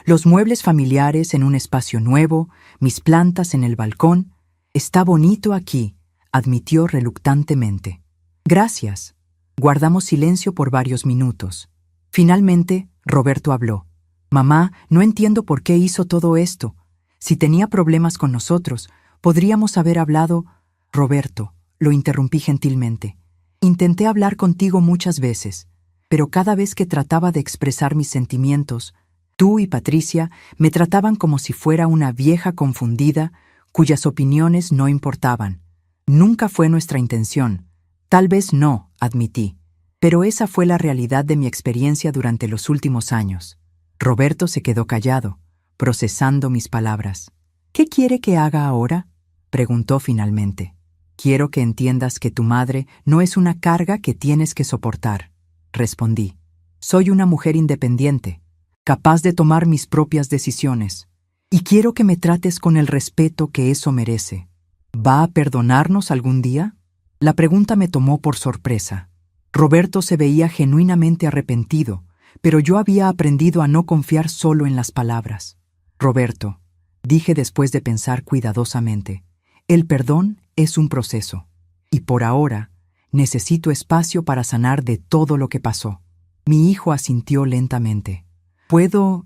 Speaker 1: Los muebles familiares en un espacio nuevo, mis plantas en el balcón. Está bonito aquí, admitió reluctantemente. Gracias. Guardamos silencio por varios minutos. Finalmente, Roberto habló. Mamá, no entiendo por qué hizo todo esto. Si tenía problemas con nosotros, podríamos haber hablado. Roberto, lo interrumpí gentilmente. Intenté hablar contigo muchas veces, pero cada vez que trataba de expresar mis sentimientos, tú y Patricia me trataban como si fuera una vieja confundida cuyas opiniones no importaban. Nunca fue nuestra intención. Tal vez no, admití. Pero esa fue la realidad de mi experiencia durante los últimos años. Roberto se quedó callado, procesando mis palabras. ¿Qué quiere que haga ahora? Preguntó finalmente. Quiero que entiendas que tu madre no es una carga que tienes que soportar, respondí. Soy una mujer independiente, capaz de tomar mis propias decisiones, y quiero que me trates con el respeto que eso merece. ¿Va a perdonarnos algún día? La pregunta me tomó por sorpresa. Roberto se veía genuinamente arrepentido, pero yo había aprendido a no confiar solo en las palabras. Roberto, dije después de pensar cuidadosamente, el perdón es un proceso, y por ahora necesito espacio para sanar de todo lo que pasó. Mi hijo asintió lentamente. ¿Puedo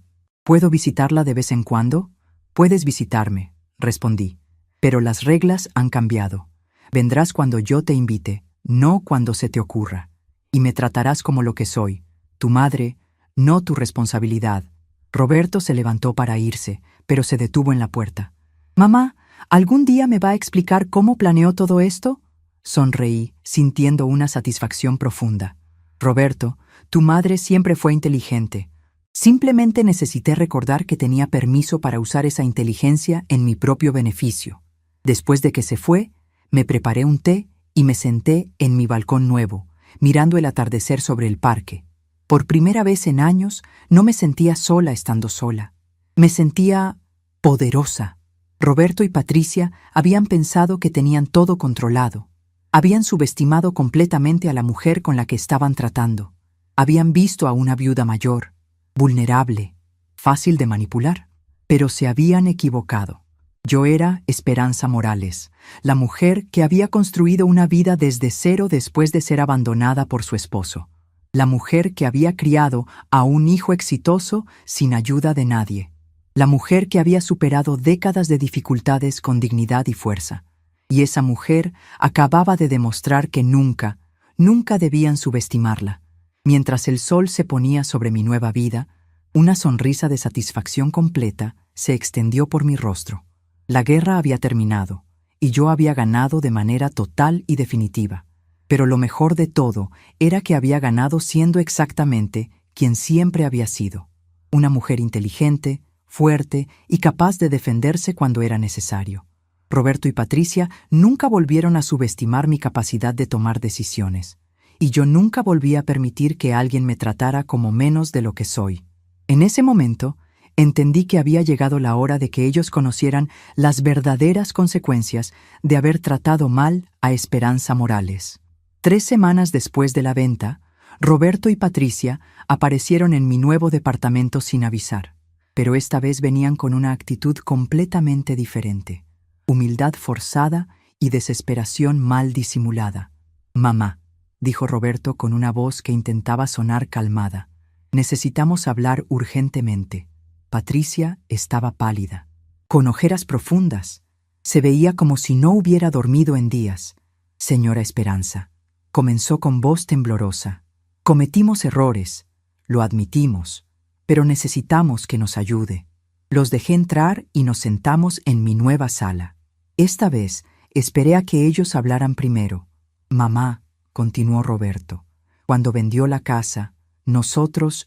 Speaker 1: visitarla de vez en cuando? Puedes visitarme, respondí, pero las reglas han cambiado. Vendrás cuando yo te invite, no cuando se te ocurra, y me tratarás como lo que soy, tu madre, no tu responsabilidad. Roberto se levantó para irse, pero se detuvo en la puerta. Mamá, ¿algún día me va a explicar cómo planeó todo esto? Sonreí, sintiendo una satisfacción profunda. Roberto, tu madre siempre fue inteligente. Simplemente necesité recordar que tenía permiso para usar esa inteligencia en mi propio beneficio. Después de que se fue, me preparé un té y me senté en mi balcón nuevo, mirando el atardecer sobre el parque. Por primera vez en años, no me sentía sola estando sola. Me sentía poderosa. Roberto y Patricia habían pensado que tenían todo controlado. Habían subestimado completamente a la mujer con la que estaban tratando. Habían visto a una viuda mayor, vulnerable, fácil de manipular. Pero se habían equivocado. Yo era Esperanza Morales, la mujer que había construido una vida desde cero después de ser abandonada por su esposo. La mujer que había criado a un hijo exitoso sin ayuda de nadie. La mujer que había superado décadas de dificultades con dignidad y fuerza. Y esa mujer acababa de demostrar que nunca debían subestimarla. Mientras el sol se ponía sobre mi nueva vida, una sonrisa de satisfacción completa se extendió por mi rostro. La guerra había terminado, y yo había ganado de manera total y definitiva. Pero lo mejor de todo era que había ganado siendo exactamente quien siempre había sido. Una mujer inteligente, fuerte y capaz de defenderse cuando era necesario. Roberto y Patricia nunca volvieron a subestimar mi capacidad de tomar decisiones. y yo nunca volví a permitir que alguien me tratara como menos de lo que soy. En ese momento, entendí que había llegado la hora de que ellos conocieran las verdaderas consecuencias de haber tratado mal a Esperanza Morales. 3 semanas después de la venta, Roberto y Patricia aparecieron en mi nuevo departamento sin avisar, pero esta vez venían con una actitud completamente diferente: humildad forzada y desesperación mal disimulada. «Mamá», dijo Roberto con una voz que intentaba sonar calmada, «necesitamos hablar urgentemente». Patricia estaba pálida, con ojeras profundas. Se veía como si no hubiera dormido en días. «Señora Esperanza», comenzó con voz temblorosa, «cometimos errores, lo admitimos, pero necesitamos que nos ayude». Los dejé entrar y nos sentamos en mi nueva sala. Esta vez esperé a que ellos hablaran primero. «Mamá», continuó Roberto, «cuando vendió la casa, nosotros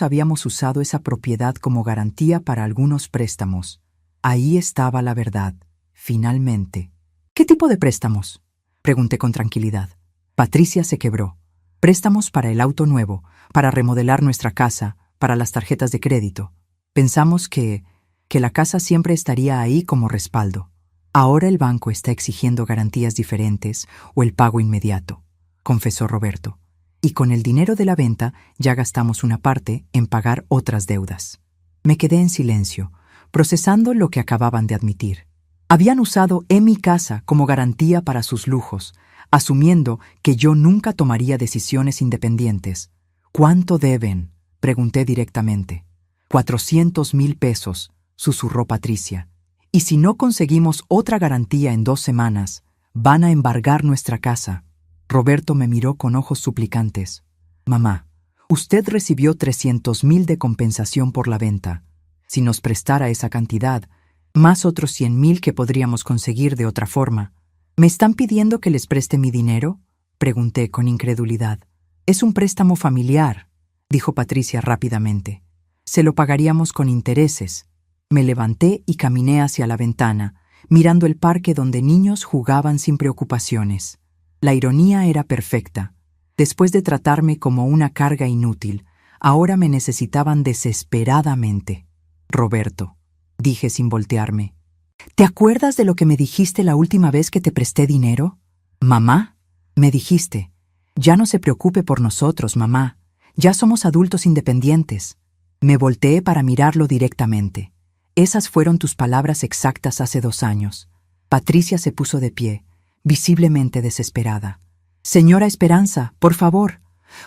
Speaker 1: habíamos usado esa propiedad como garantía para algunos préstamos. Ahí estaba la verdad, finalmente». «¿Qué tipo de préstamos?», pregunté con tranquilidad. Patricia se quebró. «Préstamos para el auto nuevo, para remodelar nuestra casa, para las tarjetas de crédito. Pensamos que la casa siempre estaría ahí como respaldo. Ahora el banco está exigiendo garantías diferentes o el pago inmediato», confesó Roberto. «Y con el dinero de la venta ya gastamos una parte en pagar otras deudas». Me quedé en silencio, procesando lo que acababan de admitir. Habían usado mi casa como garantía para sus lujos, asumiendo que yo nunca tomaría decisiones independientes. «¿Cuánto deben?», pregunté directamente. «400,000 pesos», susurró Patricia. «Y si no conseguimos otra garantía en 2 semanas, van a embargar nuestra casa». Roberto me miró con ojos suplicantes. «Mamá, usted recibió 300,000 de compensación por la venta. Si nos prestara esa cantidad, más otros 100,000 que podríamos conseguir de otra forma». «¿Me están pidiendo que les preste mi dinero?», pregunté con incredulidad. «Es un préstamo familiar», dijo Patricia rápidamente. «Se lo pagaríamos con intereses». Me levanté y caminé hacia la ventana, mirando el parque donde niños jugaban sin preocupaciones. La ironía era perfecta. Después de tratarme como una carga inútil, ahora me necesitaban desesperadamente. «Roberto», dije sin voltearme, «¿te acuerdas de lo que me dijiste la última vez que te presté dinero?». «Mamá», me dijiste, «ya no se preocupe por nosotros, mamá. Ya somos adultos independientes». Me volteé para mirarlo directamente. «Esas fueron tus palabras exactas hace 2 años». Patricia se puso de pie, visiblemente desesperada. «Señora Esperanza, por favor,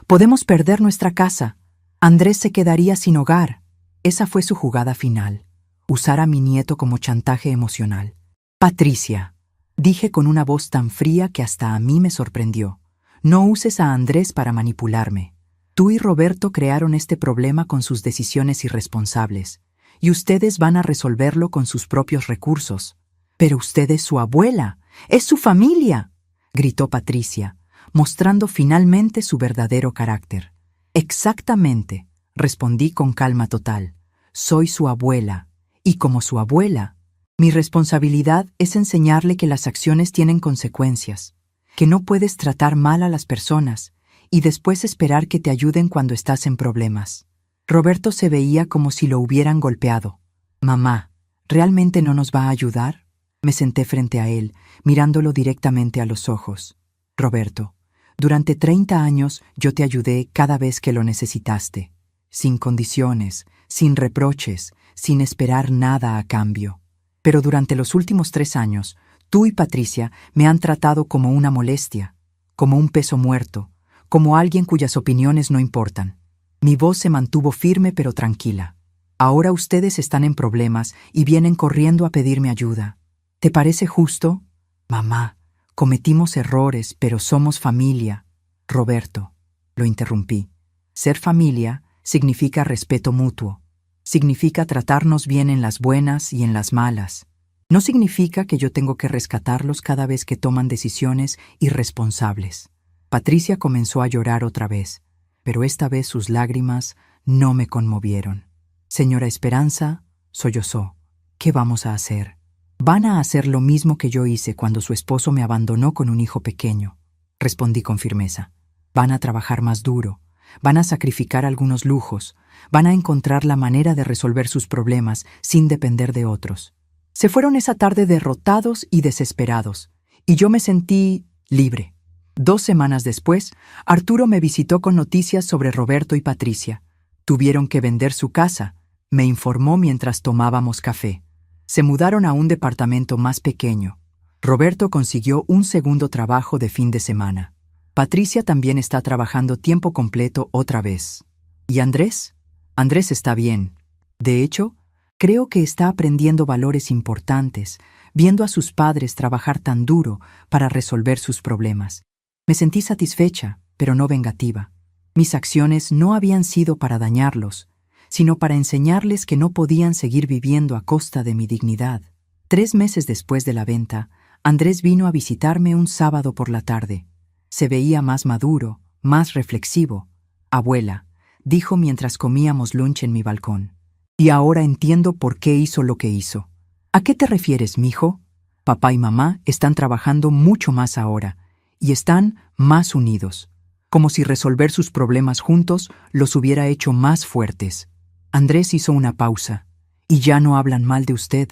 Speaker 1: podemos perder nuestra casa. Andrés se quedaría sin hogar». Esa fue su jugada final, usar a mi nieto como chantaje emocional. «Patricia», dije con una voz tan fría que hasta a mí me sorprendió, «no uses a Andrés para manipularme. Tú y Roberto crearon este problema con sus decisiones irresponsables, y ustedes van a resolverlo con sus propios recursos. Pero usted es su abuela, es su familia», gritó Patricia, mostrando finalmente su verdadero carácter. «Exactamente», respondí con calma total. «Soy su abuela, y como su abuela, mi responsabilidad es enseñarle que las acciones tienen consecuencias, que no puedes tratar mal a las personas y después esperar que te ayuden cuando estás en problemas». Roberto se veía como si lo hubieran golpeado. «Mamá, ¿realmente no nos va a ayudar?». Me senté frente a él, mirándolo directamente a los ojos. «Roberto, durante 30 años yo te ayudé cada vez que lo necesitaste, sin condiciones, sin reproches, sin esperar nada a cambio. Pero durante los últimos 3 años, tú y Patricia me han tratado como una molestia, como un peso muerto, como alguien cuyas opiniones no importan». Mi voz se mantuvo firme pero tranquila. «Ahora ustedes están en problemas y vienen corriendo a pedirme ayuda. ¿Te parece justo?». «Mamá, cometimos errores, pero somos familia». «Roberto», lo interrumpí, «ser familia significa respeto mutuo. Significa tratarnos bien en las buenas y en las malas. No significa que yo tengo que rescatarlos cada vez que toman decisiones irresponsables». Patricia comenzó a llorar otra vez, pero esta vez sus lágrimas no me conmovieron. «Señora Esperanza», sollozó, «¿qué vamos a hacer? Van a hacer lo mismo que yo hice cuando su esposo me abandonó con un hijo pequeño». respondí con firmeza. Van a trabajar más duro, van a sacrificar algunos lujos, van a encontrar la manera de resolver sus problemas sin depender de otros. Se fueron esa tarde derrotados y desesperados, y yo me sentí libre. 2 semanas después, Arturo me visitó con noticias sobre Roberto y Patricia. Tuvieron que vender su casa, me informó mientras tomábamos café. Se mudaron a un departamento más pequeño. Roberto consiguió un segundo trabajo de fin de semana. Patricia también está trabajando tiempo completo otra vez. ¿Y Andrés? Andrés está bien. De hecho, creo que está aprendiendo valores importantes, viendo a sus padres trabajar tan duro para resolver sus problemas. Me sentí satisfecha, pero no vengativa. Mis acciones no habían sido para dañarlos, sino para enseñarles que no podían seguir viviendo a costa de mi dignidad. 3 meses después de la venta, Andrés vino a visitarme un sábado por la tarde. Se veía más maduro, más reflexivo. «Abuela», dijo mientras comíamos lunch en mi balcón. «Y ahora entiendo por qué hizo lo que hizo». «¿A qué te refieres, mijo?» «Papá y mamá están trabajando mucho más ahora, y están más unidos, como si resolver sus problemas juntos los hubiera hecho más fuertes». Andrés hizo una pausa. «Y ya no hablan mal de usted.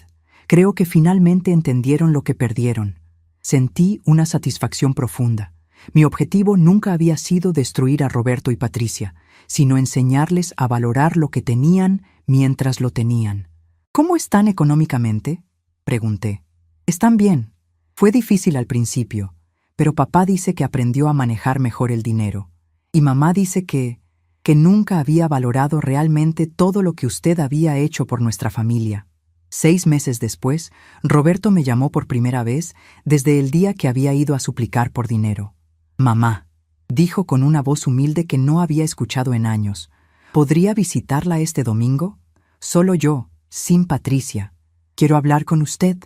Speaker 1: Creo que finalmente entendieron lo que perdieron». Sentí una satisfacción profunda. Mi objetivo nunca había sido destruir a Roberto y Patricia, sino enseñarles a valorar lo que tenían mientras lo tenían. «¿Cómo están económicamente?», pregunté. «Están bien. Fue difícil al principio, pero papá dice que aprendió a manejar mejor el dinero. Y mamá dice que nunca había valorado realmente todo lo que usted había hecho por nuestra familia». 6 meses después, Roberto me llamó por primera vez desde el día que había ido a suplicar por dinero. «Mamá», dijo con una voz humilde que no había escuchado en años, «¿podría visitarla este domingo? Solo yo, sin Patricia. Quiero hablar con usted».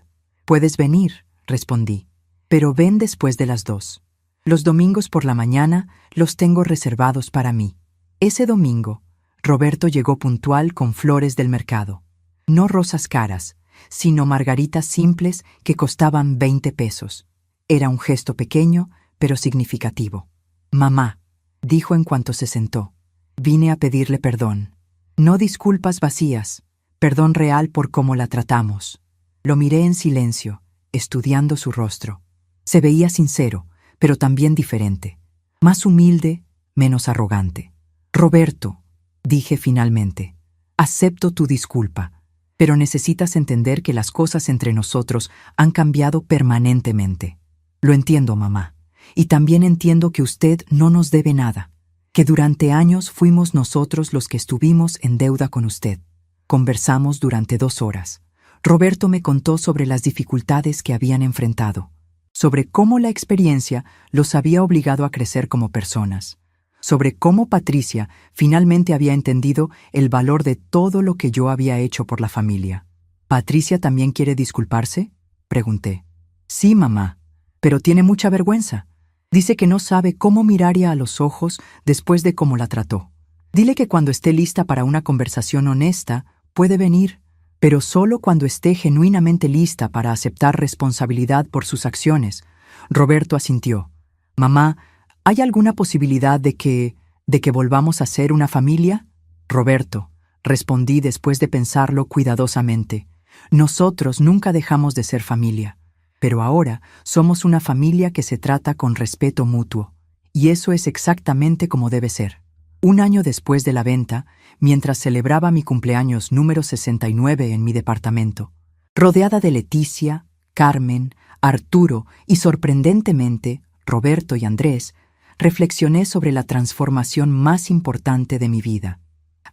Speaker 1: «Puedes venir», respondí, «pero ven después de las 2. Los domingos por la mañana los tengo reservados para mí». Ese domingo, Roberto llegó puntual con flores del mercado. No rosas caras, sino margaritas simples que costaban 20 pesos. Era un gesto pequeño, pero significativo. «Mamá», dijo en cuanto se sentó, «vine a pedirle perdón. No disculpas vacías, perdón real por cómo la tratamos». Lo miré en silencio, estudiando su rostro. Se veía sincero, pero también diferente. Más humilde, menos arrogante. «Roberto», dije finalmente, «acepto tu disculpa, pero necesitas entender que las cosas entre nosotros han cambiado permanentemente». «Lo entiendo, mamá. Y también entiendo que usted no nos debe nada, que durante años fuimos nosotros los que estuvimos en deuda con usted». Conversamos durante 2 horas. Roberto me contó sobre las dificultades que habían enfrentado, sobre cómo la experiencia los había obligado a crecer como personas, sobre cómo Patricia finalmente había entendido el valor de todo lo que yo había hecho por la familia. «¿Patricia también quiere disculparse?», pregunté. «Sí, mamá, pero tiene mucha vergüenza. Dice que no sabe cómo mirarla a los ojos después de cómo la trató. Dile que cuando esté lista para una conversación honesta, puede venir, pero solo cuando esté genuinamente lista para aceptar responsabilidad por sus acciones». Roberto asintió. «Mamá, ¿hay alguna posibilidad de que volvamos a ser una familia?» «Roberto», respondí después de pensarlo cuidadosamente, «nosotros nunca dejamos de ser familia, pero ahora somos una familia que se trata con respeto mutuo, y eso es exactamente como debe ser». 1 año después de la venta, mientras celebraba mi cumpleaños número 69 en mi departamento, rodeada de Leticia, Carmen, Arturo y, sorprendentemente, Roberto y Andrés, reflexioné sobre la transformación más importante de mi vida.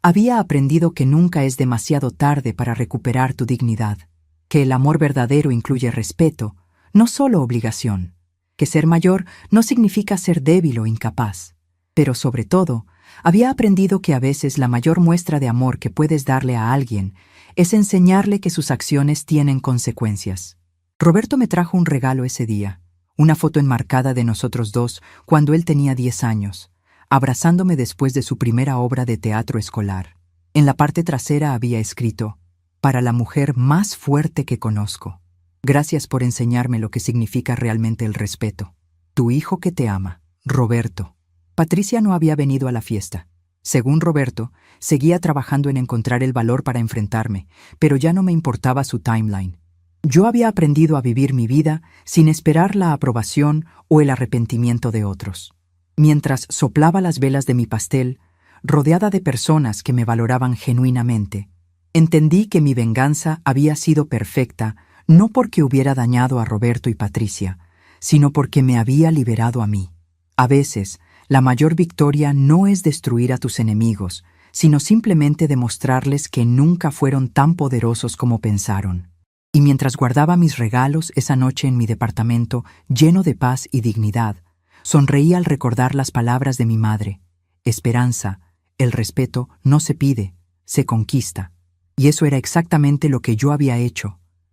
Speaker 1: Había aprendido que nunca es demasiado tarde para recuperar tu dignidad, que el amor verdadero incluye respeto, no solo obligación, que ser mayor no significa ser débil o incapaz, pero sobre todo, había aprendido que a veces la mayor muestra de amor que puedes darle a alguien es enseñarle que sus acciones tienen consecuencias. Roberto me trajo un regalo ese día, una foto enmarcada de nosotros dos cuando él tenía 10 años, abrazándome después de su primera obra de teatro escolar. En la parte trasera había escrito: «Para la mujer más fuerte que conozco. Gracias por enseñarme lo que significa realmente el respeto. Tu hijo que te ama». Roberto. Patricia no había venido a la fiesta. Según Roberto, seguía trabajando en encontrar el valor para enfrentarme, pero ya no me importaba su timeline. Yo había aprendido a vivir mi vida sin esperar la aprobación o el arrepentimiento de otros. Mientras soplaba las velas de mi pastel, rodeada de personas que me valoraban genuinamente, entendí que mi venganza había sido perfecta no porque hubiera dañado a Roberto y Patricia, sino porque me había liberado a mí. A veces, la mayor victoria no es destruir a tus enemigos, sino simplemente demostrarles que nunca fueron tan poderosos como pensaron. Y mientras guardaba mis regalos esa noche en mi departamento lleno de paz y dignidad, sonreí al recordar las palabras de mi madre. Esperanza, el respeto no se pide, se conquista. Y eso era exactamente lo que yo había hecho.